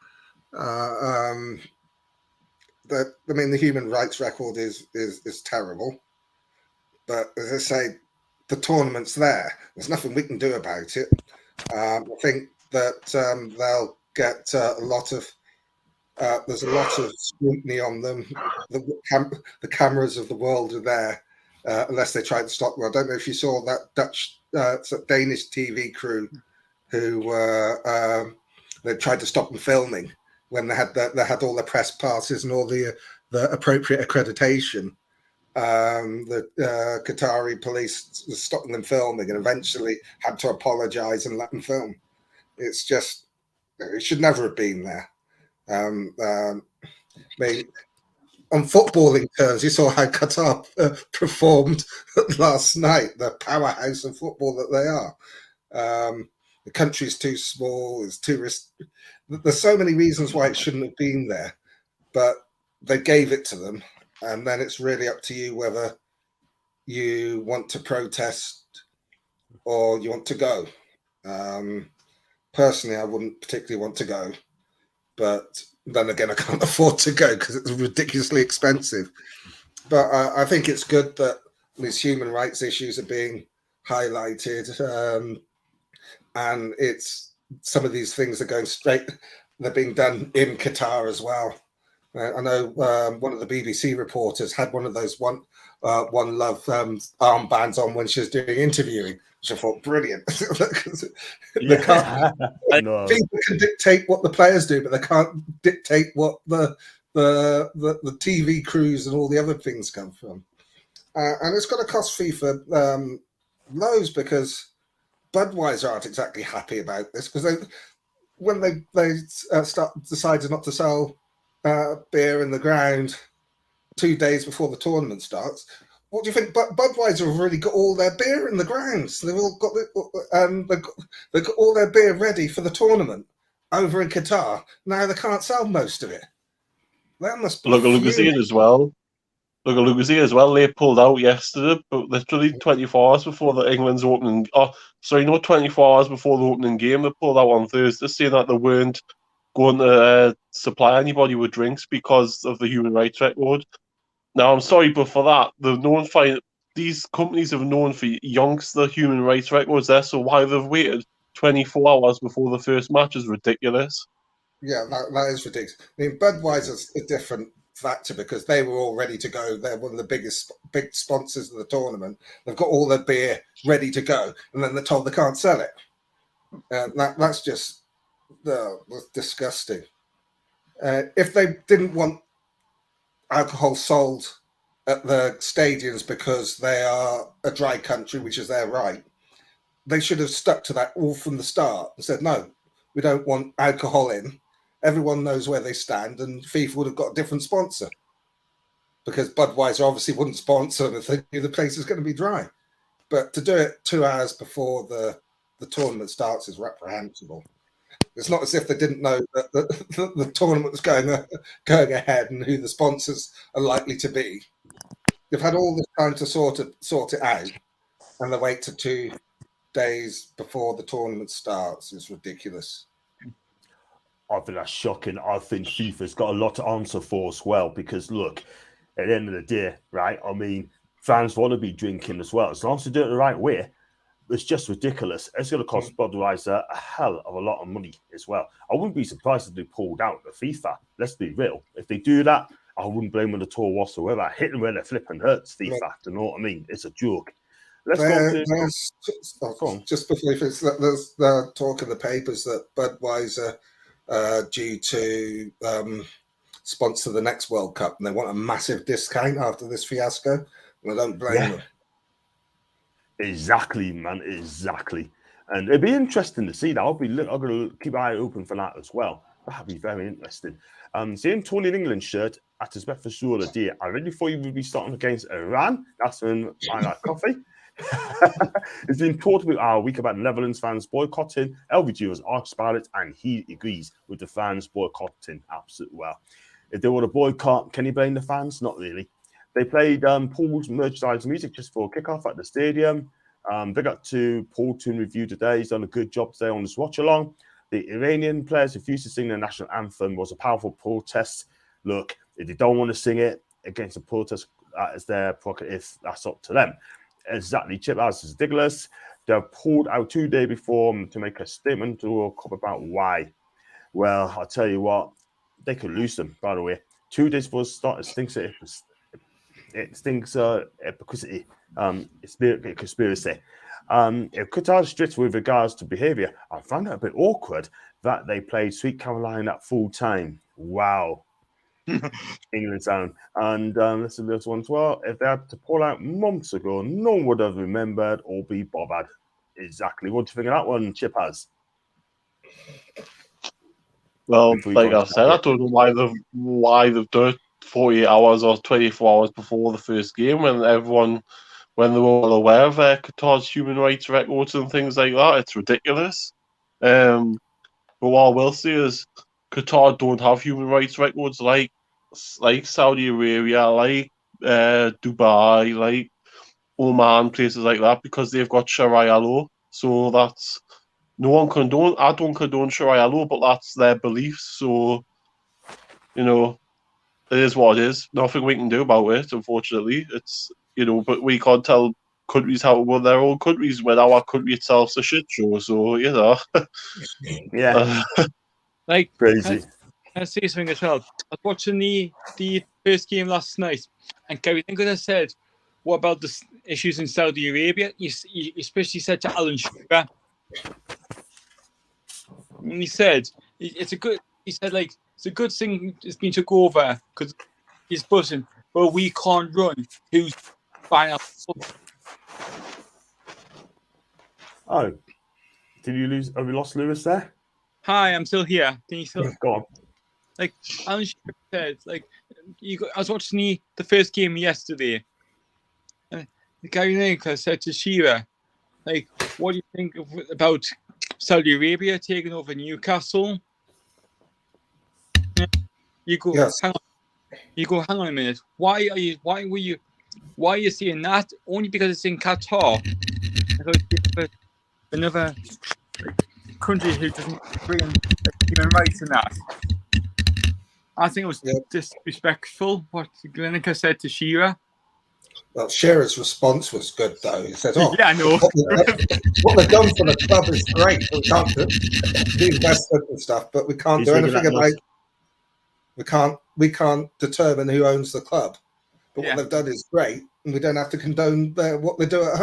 The human rights record is terrible, but as I say, the tournament's there. There's nothing we can do about it. I think that they'll get a lot of. There's a lot of scrutiny on them. The cameras of the world are there, unless they try to stop them. I don't know if you saw that Danish TV crew who they tried to stop them filming when they had all their press passes and all the appropriate accreditation. The Qatari police was stopping them filming and eventually had to apologise and let them film. It's just, it should never have been there. I mean, on footballing terms, you saw how Qatar performed last night, the powerhouse of football that they are. The country's too small, it's too there's so many reasons why it shouldn't have been there, but they gave it to them, and then it's really up to you whether you want to protest or you want to go. Personally, I wouldn't particularly want to go, but then again, I can't afford to go because it's ridiculously expensive. But I think it's good that these human rights issues are being highlighted, and it's some of these things are going straight. They're being done in Qatar as well. I know one of the BBC reporters had one of those One Love armbands on when she was doing interviewing, which I thought brilliant. People can dictate what the players do, but they can't dictate what the TV crews and all the other things come from. And it's got to cost FIFA loads, because Budweiser aren't exactly happy about this, because when they decided not to sell beer in the ground 2 days before the tournament starts. What do you think? Budweiser have already got all their beer in the grounds. They've all got they've got all their beer ready for the tournament over in Qatar. Now they can't sell most of it. That must be Look at Lucasine as well. Look at Lucasine as well. They pulled out yesterday, but literally 24 hours before the England's opening. Oh, sorry, not 24 hours before the opening game. They pulled out on Thursday, saying that they weren't going to supply anybody with drinks because of the human rights record. Now, I'm sorry, but for that, these companies have known for yonks the human rights records there, so why they've waited 24 hours before the first match is ridiculous. Yeah, that is ridiculous. I mean, Budweiser's a different factor because they were all ready to go. They're one of the big sponsors of the tournament. They've got all their beer ready to go, and then they're told they can't sell it. That's just disgusting. If they didn't want alcohol sold at the stadiums because they are a dry country, which is their right, they should have stuck to that all from the start and said, no, we don't want alcohol in. Everyone knows where they stand, and FIFA would have got a different sponsor, because Budweiser obviously wouldn't sponsor them if they knew the place was going to be dry. But to do it 2 hours before the tournament starts is reprehensible. It's not as if they didn't know that the tournament was going ahead and who the sponsors are likely to be. They've had all this time to sort it out, and they wait to 2 days before the tournament starts. It's ridiculous. I think that's shocking. I think FIFA's got a lot to answer for as well, because look, at the end of the day, right? I mean, fans want to be drinking as well. As long as they do it the right way, it's just ridiculous. It's going to cost Budweiser a hell of a lot of money as well. I wouldn't be surprised if they pulled out the FIFA. Let's be real. If they do that, I wouldn't blame them at all whatsoever. Hitting where they're flipping hurts FIFA. Do you know what I mean? It's a joke. Let's go to... Just before there's talk in the papers that Budweiser due to sponsor the next World Cup, and they want a massive discount after this fiasco. And I don't blame them. Exactly, man. Exactly. And it'd be interesting to see that. I'm going to keep my eye open for that as well. That'd be very interesting. Seeing Tony in England shirt at his breakfast show today, I really thought he would be starting against Iran. That's when I like coffee. It's been talked about our week about Netherlands fans boycotting. LVG was asked about it, and he agrees with the fans boycotting absolutely well. If they were to boycott, can you blame the fans? Not really. They played Paul's merchandise music just for a kickoff at the stadium. Big up to Paul Toon review today. He's done a good job today on this watch along. The Iranian players refused to sing the national anthem was a powerful protest. Look, if they don't want to sing it against the protest, that is their prerogative. That's up to them. Exactly, Chip House is ridiculous. They pulled out 2 days before to make a statement to a cop about why. Well, I'll tell you what, they could lose them, by the way. 2 days before the start, it stinks hypocrisy. It's a conspiracy. If Qatar strict with regards to behaviour, I found it a bit awkward that they played Sweet Caroline at full time. Wow. England sound. And listen to this one as well. If they had to pull out months ago, no one would have remembered or be bothered. Exactly. What do you think of that one, Chip has? Well, like I said, I don't know why they've done it 48 hours or 24 hours before the first game when they're all aware of Qatar's human rights records and things like that. It's ridiculous. But what I will say is Qatar don't have human rights records like Saudi Arabia, like Dubai, like Oman, places like that, because they've got Sharia law. So that's no one condone. I don't condone Sharia law, but that's their beliefs. So it is what it is. Nothing we can do about it, unfortunately. It's but we can't tell countries how to run their own countries when our country itself's a shit show. So yeah. Like crazy. Can I say something as well? I was watching the first game last night, and Gary Lincoln has said, "What about the issues in Saudi Arabia?" You especially said to Alan Sugar, and he said, "It's a good." He said, "Like it's a good thing it's been took over because he's buzzing, but we can't run. Who's buying up?" Oh, did you lose? Have we lost Lewis there? Hi, I'm still here. Can you still go on? Like Alan Shearer said, like I was watching the first game yesterday, and Gary Lineker said to Shearer, like, "What do you think about Saudi Arabia taking over Newcastle?" You go, yes. hang on a minute. Why are you saying that? Only because it's in Qatar. Another country who doesn't bring human rights in that. I think it was disrespectful what Lineker said to Shearer. Well, Shearer's response was good, though. He said, "Oh, yeah, I know. what they've done for the club is great. We can't do investment and stuff, but we can't do anything about it. We can't determine who owns the club. But what they've done is great, and we don't have to condone what they do at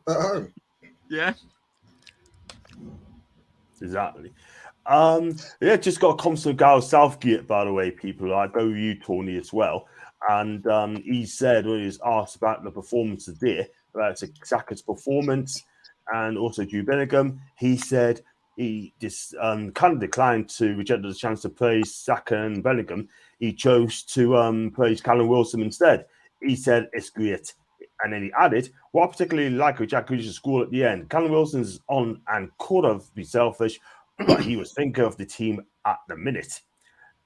home." Yeah. Exactly. Just got a comment from Gareth Southgate, by the way, people. I go with you, Tony, as well. And he said when he was asked about the performance today, about Saka's performance and also Jude Bellingham, he said he just kind of declined to reject the chance to praise Saka and Bellingham. He chose to praise Callum Wilson instead. He said it's great. And then he added, what I particularly like with Jack Grealish's score at the end, Callum Wilson's on and could have been selfish, but he was thinking of the team at the minute.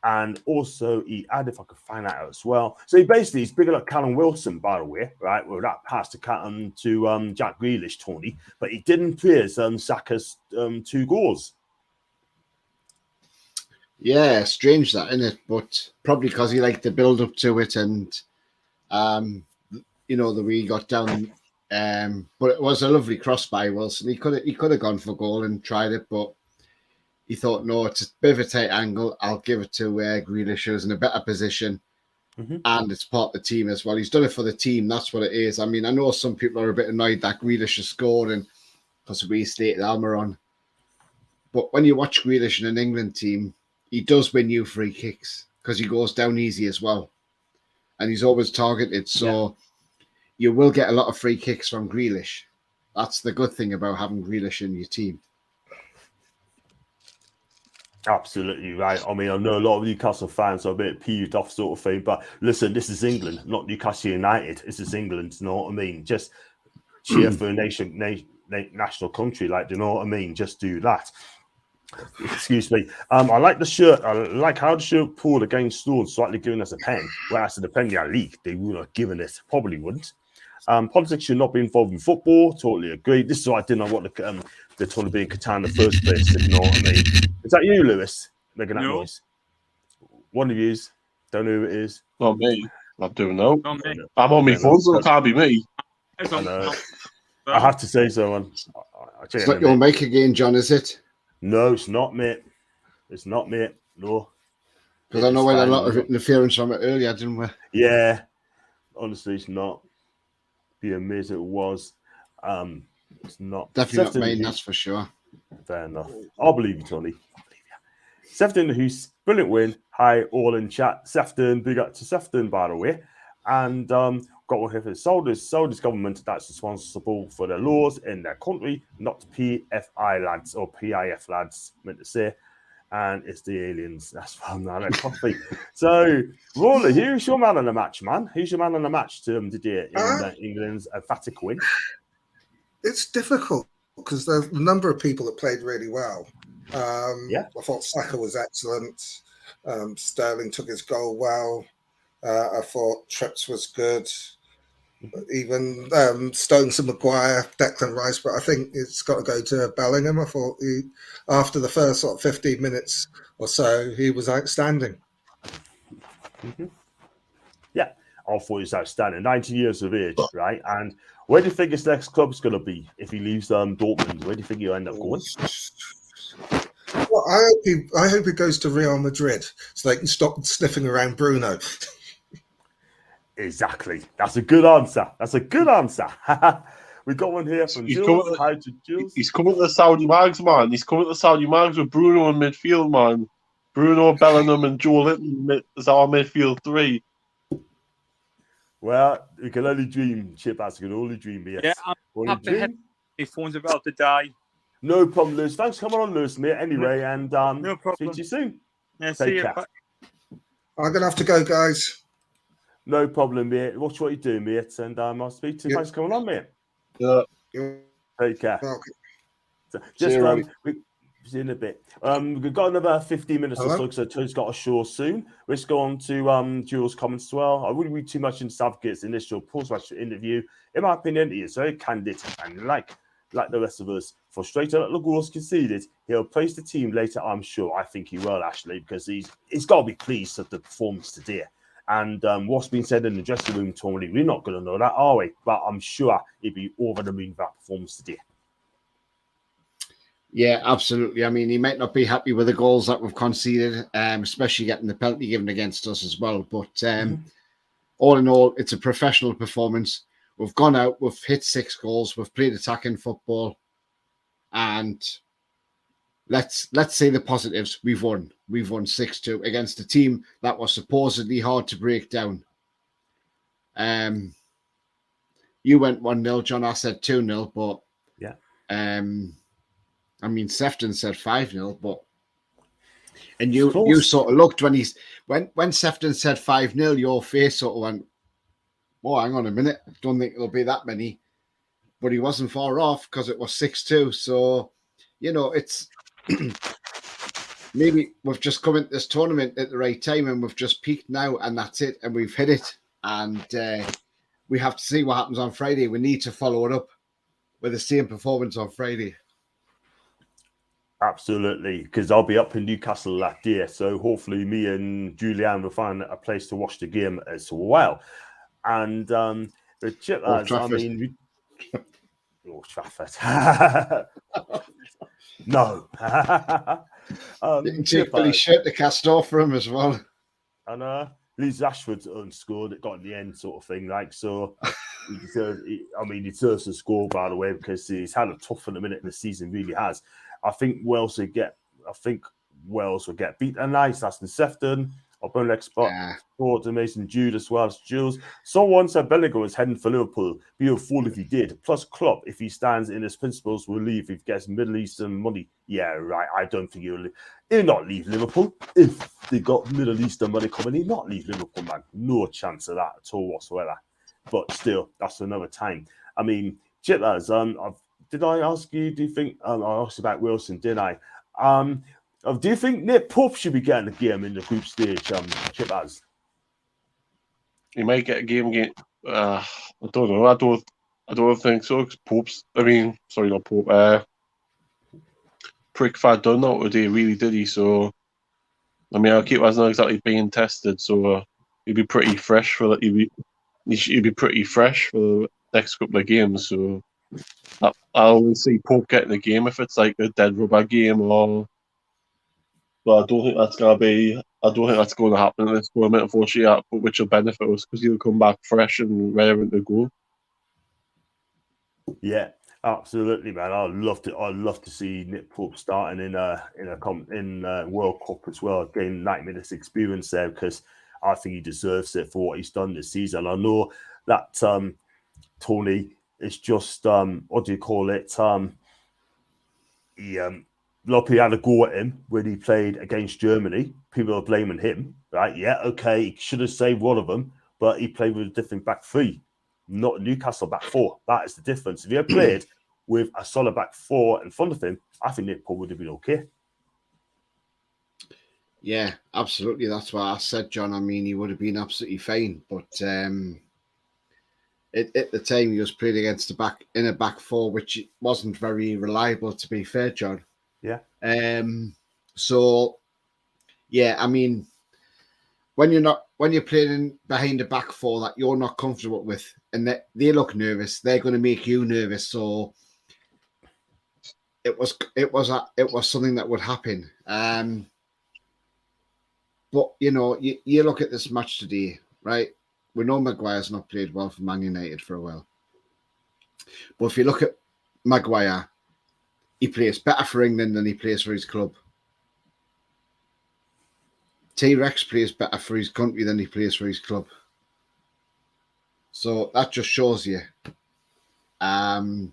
And also he added, if I could find that out as well. So he's bigger like Callum Wilson, by the way, right? With that pass to Jack Grealish, Tony, but he didn't praise Saka's 2 goals. Yeah, strange that, isn't it? But probably because he liked the build up to it and the way he got down. But it was a lovely cross by Wilson. He could have gone for goal and tried it, but he thought, no, it's a bit of a tight angle. I'll give it to Grealish, who's in a better position, and it's part of the team as well. He's done it for the team. That's what it is. I mean, I know some people are a bit annoyed that Grealish has scored and because we stated Almiron. But when you watch Grealish in an England team, he does win you free kicks because he goes down easy as well. And he's always targeted. So you will get a lot of free kicks from Grealish. That's the good thing about having Grealish in your team. Absolutely right. I mean, I know a lot of Newcastle fans are a bit peeved off, sort of thing. But listen, this is England, not Newcastle United. This is England. You know what I mean? Just cheer for a national country. Like, do you know what I mean? Just do that. Excuse me. I like the shirt. I like how the shirt pulled against Toon, slightly giving us a pen. Whereas in the Premier League, they would have given it. Probably wouldn't. Politics should not be involved in football. Totally agree. This is why I didn't know what the tournament being Qatar in the first place. If you know what I mean. Is that you, Lewis? Making that noise? One of yous. Don't know who it is. Not me. I don't know. Not me. I'm on my phone, so it can't be me. I know. I have to say so. It's not your mic again, John, is it? No, it's not, mate. It's not, mate. No. Because I know we had a lot of interference from it earlier, didn't we? Yeah. Honestly, it's not. Be amazed it was. It's not. Definitely not mine, that's for sure. Fair enough. I'll believe you, Tony. I'll believe you. Sefton, who's brilliant win. Hi, all in chat. Sefton, big up to Sefton, by the way. And got one here for the soldiers government that's responsible for the laws in their country, not PFI lads or PIF lads, meant to say. And it's the aliens. That's from that coffee. So, Roller, who's your man on the match, man? Who's your man on the match today in England's emphatic win? It's difficult because there's a number of people that played really well. Yeah. I thought Saka was excellent. Sterling took his goal well. I thought Trips was good. Even Stones and Maguire, Declan Rice, but I think it's got to go to Bellingham. I thought after the first 15 minutes or so, he was outstanding. Mm-hmm. Yeah, I thought he was outstanding. 19 years of age, right? And where do you think his next club's going to be if he leaves Dortmund? Where do you think he'll end up going? Well, I hope he goes to Real Madrid so they can stop sniffing around Bruno. Exactly. That's a good answer. We got one here from Jules. Hi to Jules. He's coming to the Saudi Mags, man. He's coming to the Saudi Mags with Bruno in midfield, man. Bruno, Bellingham, and Joe Linton is our midfield three. Well, we can only dream, Chip. As we can only dream, yes. Yeah, I'm happy. My phone's about to die. No problem, Lewis. Thanks for coming on, Lewis, mate. Anyway, and no problem. Speak to you soon. Yeah, see you. I'm gonna have to go, guys. No problem, mate. Watch what you're doing, mate. And I'll speak to you. Thanks for coming on, mate. Yeah. Take care. Okay. So, just we see you in a bit. We've got another 15 minutes or so because Toon's got a show soon. Let's go on to Jules' comments as well. I wouldn't read too much into Southgate's initial post-match interview. In my opinion, he is very candid and like the rest of us, frustrated at the goals conceded. He'll praise the team later, I'm sure. I think he will, actually, because he's got to be pleased with the performance today. And what's been said in the dressing room, Tony, we're not going to know that, are we? But I'm sure he'd be over the moon with that performance today. Yeah, absolutely. I mean, he might not be happy with the goals that we've conceded, especially getting the penalty given against us as well. But all in all, it's a professional performance. We've gone out, we've hit 6 goals, we've played attacking football, and let's say the positives. We've won 6-2 against a team that was supposedly hard to break down. You went 1-0, John. I said 2-0, but yeah. I mean, Sefton said 5-0, but and you sort of looked when Sefton said 5-0, your face sort of went, oh, hang on a minute. I don't think it'll be that many. But he wasn't far off because it was 6-2. So, it's maybe we've just come into this tournament at the right time and we've just peaked now and that's it. And we've hit it. And we have to see what happens on Friday. We need to follow it up with the same performance on Friday. Absolutely, because I'll be up in Newcastle that day. So hopefully me and Julianne will find a place to watch the game as well. And the Chip lads, I mean, Trafford. No. You can take Billy's shirt to cast off for him as well. And Leeds Rashford's unscored, it got in the end sort of thing. So he deserves to score, by the way, because he's had a tough in a minute in the season, really has. I think Wales will get beat. And nice, that's in Sefton. Up on the next spot. Yeah. Sports Mason Jude as well as Jules. Someone said Bellingham was heading for Liverpool. Be a fool if he did. Plus Klopp, if he stands in his principles, will leave if he gets Middle Eastern money. Yeah, right. I don't think he'll not leave Liverpool. If they got Middle Eastern money coming, he'll not leave Liverpool, man. No chance of that at all whatsoever. But still, that's another time. I mean, Chitlers, did I ask you, do you think, I asked about Wilson, didn't I? Do you think Nick Pope should be getting a game in the group stage, Chitlers? He might get a game again. I don't know. I don't think so. 'Cause Pope's. I mean, sorry, not Pope. Prickford done that today, really, did he? So, I mean, our keeper's not exactly being tested, so he'd be pretty fresh for that. He'd be pretty fresh for the next couple of games. So, I only see Pope getting a game if it's like a dead rubber game, or. But I don't think that's gonna be. I don't think that's going to happen in this tournament, unfortunately. Which will benefit us because he'll come back fresh and raring to go. Yeah, absolutely, man. I'd love to see Nick Pope starting in World Cup as well, getting 90 minutes experience there, because I think he deserves it for what he's done this season. I know that Tony is just what do you call it? Loppy had a go at him when he played against Germany. People are blaming him, right? Yeah, okay, he should have saved one of them, but he played with a different back three, not Newcastle back four. That is the difference. If he had played with a solid back four in front of him, I think Nick Pope would have been okay. Yeah, absolutely. That's what I said, John. I mean, he would have been absolutely fine, but at the time he was playing against a back four, which wasn't very reliable, to be fair, John. Yeah. So, yeah, I mean, when you're playing behind a back four that you're not comfortable with, and they look nervous, they're going to make you nervous. So it was something that would happen. But you know, you look at this match today, right? We know Maguire's not played well for Man United for a while, but if you look at Maguire, he plays better for England than he plays for his club. T-Rex plays better for his country than he plays for his club. So that just shows you. But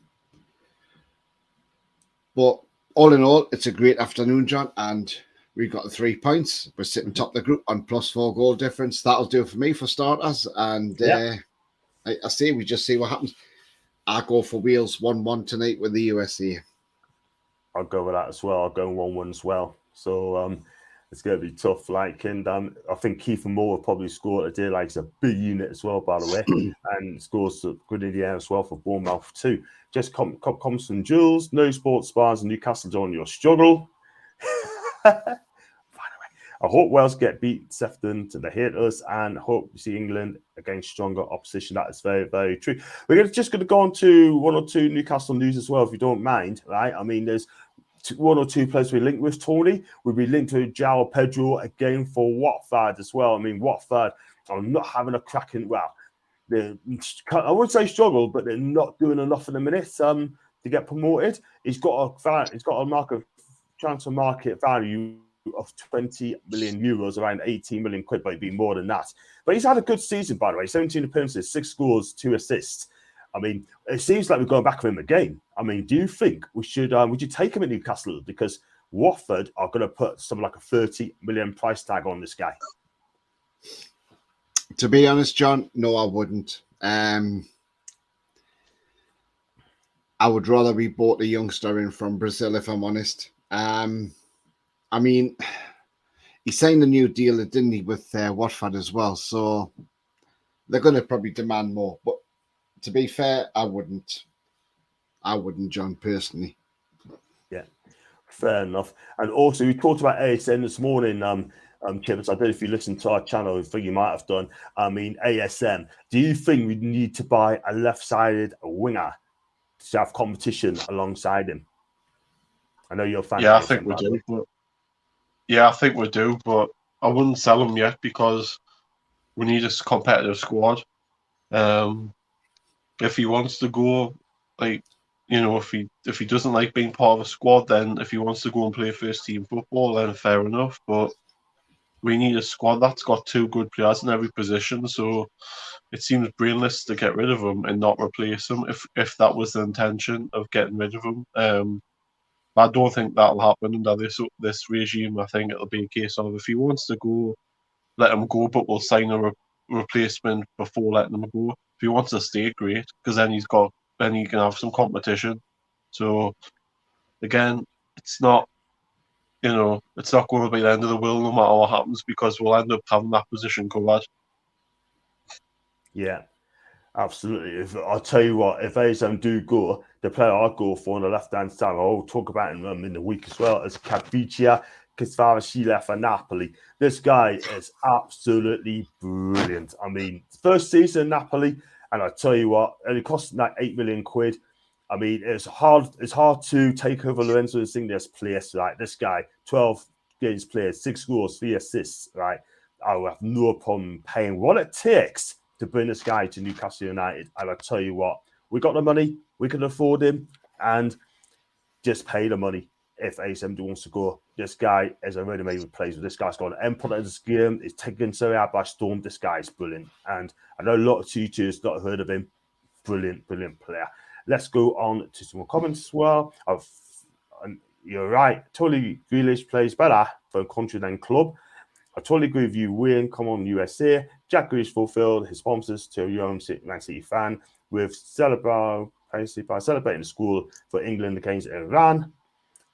all in all, it's a great afternoon, John, and we've got the 3 points. We're sitting top of the group on +4 goal difference. That'll do it for me for starters. And I say we just see what happens. I go for Wales 1-1 tonight with the USA. I'll go with that as well. I'll go 1-1 as well. So it's going to be tough. And I think Kiefer Moore will probably score today. Like, it's a big unit as well, by the way, and scores good in the air as well for Bournemouth too. Just comes from Jules. No sports bars in Newcastle don't your struggle. By the way, I hope Wales get beat Sefton to the haters, and hope we see England against stronger opposition. That is very, very true. We're just going to go on to one or two Newcastle news as well, if you don't mind, right? I mean, there's one or two players we linked with, Tony. We'll be linked to João Pedro again for Watford as well. I mean, Watford are not having a cracking, well, I would say struggle, but they're not doing enough in the minutes to get promoted. He's got a transfer market value of 20 million euros, around 18 million quid, but it'd be more than that. But he's had a good season, by the way. 17 appearances, 6 scores, 2 assists. I mean, it seems like we're going back for him again. I mean, do you think we should? Would you take him at Newcastle? Because Watford are going to put something like a 30 million price tag on this guy. To be honest, John, no, I wouldn't. I would rather we bought a youngster in from Brazil, if I'm honest. I mean, he signed a new deal, didn't he, with Watford as well? So they're going to probably demand more. But to be fair, I wouldn't, John, personally. Yeah, fair enough. And also, we talked about ASN this morning, Chips. I don't know if you listened to our channel, I think you might have done. I mean, ASM, do you think we need to buy a left-sided winger to have competition alongside him? I know you're a fan. Yeah, I think we do. But I wouldn't sell him yet because we need a competitive squad. If he wants to go, like, you know, if he doesn't like being part of a squad, then if he wants to go and play first team football, then fair enough. But we need a squad that's got 2 good players in every position. So it seems brainless to get rid of him and not replace him if that was the intention of getting rid of him. But I don't think that'll happen under this regime. I think it'll be a case of if he wants to go, let him go, but we'll sign a replacement before letting him go. If he wants to stay, great, because then he can have some competition. So again, it's not going to be the end of the world no matter what happens, because we'll end up having that position covered. Yeah, absolutely. I'll tell you what, if ASM do go, the player I go for on the left-hand side, I'll talk about him in the week as well, as Kvaratskhelia Kvaratskhelia for Napoli. This guy is absolutely brilliant. I mean, first season Napoli, and I tell you what, it cost like £8 million. I mean, it's hard to take over Lorenzo Insigne's place, right? This guy, 12 games played, 6 goals, 3 assists, right? I will have no problem paying what it takes to bring this guy to Newcastle United. And I tell you what, we got the money, we can afford him, and just pay the money if ASM wants to go. This guy is a ready-made replacement. This guy's got an input in this game. He's taken Serie A by storm. This guy is brilliant. And I know a lot of teachers not heard of him. Brilliant, brilliant player. Let's go on to some more comments as well. And you're right. Totally Grealish plays better for a country than club. I totally agree with you, Wayne. Come on, USA. Jack Grealish fulfilled his promises to a young Man City fan with celebrating the school for England against Iran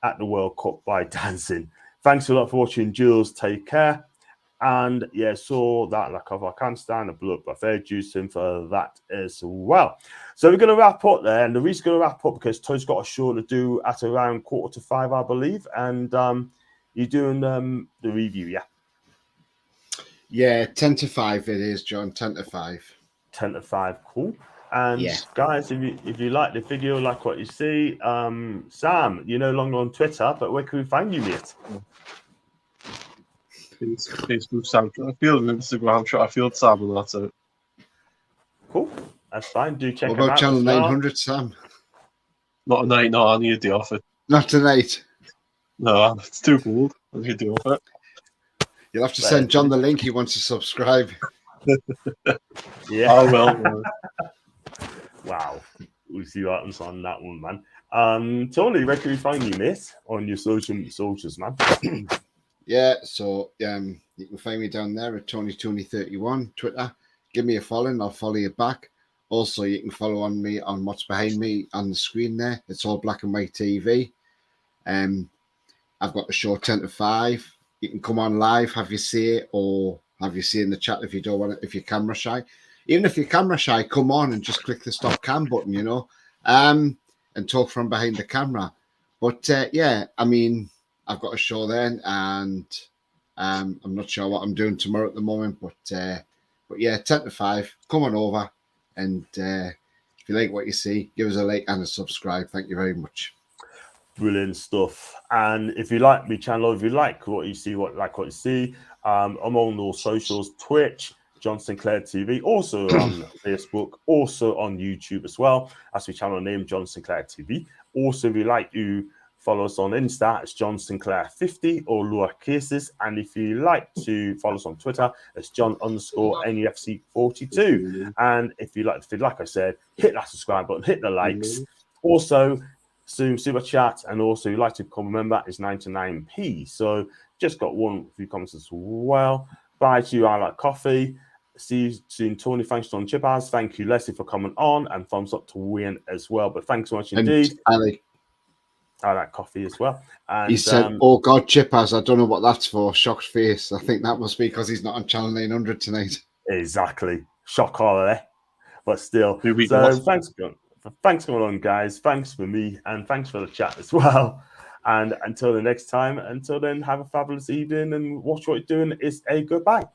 at the World Cup by dancing. Thanks a lot for watching, Jules. Take care. And yeah, saw that like I can't stand the blood, but fair dues to him for that as well. So we're going to wrap up there, and the reason we're going to wrap up because Toad's got a show to do at around 4:45, I believe, and you're doing the review, yeah? Yeah, 10 to 5 it is, John. 10 to 5. 10 to 5, cool. And yeah, guys, if you like the video, like what you see, Sam, you're no longer on Twitter, but where can we find you, mate? Facebook, Sam Trotterfield, Instagram Trotterfield, Sam, and that's it. Cool, that's fine. Do check what him about out. Channel 900, Sam? Not tonight, no, I need a day off it. Not tonight. No, it's too cold. I need a day off it. You'll have to send John the link. He wants to subscribe. Yeah, I will. Wow, we'll see what happens on that one, man. Tony, where can we find you, mate, on your socials, man? Yeah, so you can find me down there at TonyTony31 Twitter. Give me a follow and I'll follow you back. Also, you can follow on me on what's behind me on the screen there. It's all black and white TV. I've got the show 10 to 5. You can come on live, have you see it, or have you see in the chat if you don't want it, if you're camera shy. Even if you're camera shy, come on and just click the stop cam button, and talk from behind the camera. But yeah, I mean, I've got a show then, and I'm not sure what I'm doing tomorrow at the moment, but yeah, 10 to 5. Come on over, and if you like what you see, give us a like and a subscribe. Thank you very much. Brilliant stuff. And if you like my channel, if you like what you see, what you see, I'm on all socials: Twitch, John Sinclair TV, also on Facebook, also on YouTube as well. That's my channel name, John Sinclair TV. Also, if you like to follow us on Insta, it's John Sinclair 50 or lower cases. And if you like to follow us on Twitter, it's John_NUFC 42. And if you like I said, hit that subscribe button, hit the likes. Also, soon super chat, and also you like to become a member is 99p. So just got one few comments as well. Bye to you, I like coffee. See you soon, Tony. Thanks, John Chippers. Thank you, Leslie, for coming on, and thumbs up to Wayne as well. But thanks so much indeed. And Ali, I like coffee as well. And he said, "Oh God, Chippers, I don't know what that's for." Shocked face. I think that must be because he's not on Channel 900 tonight. Exactly. Shock holiday. But still. So thanks for coming on, guys. Thanks for me, and thanks for the chat as well. And until the next time, until then, have a fabulous evening and watch what you're doing. It's a goodbye.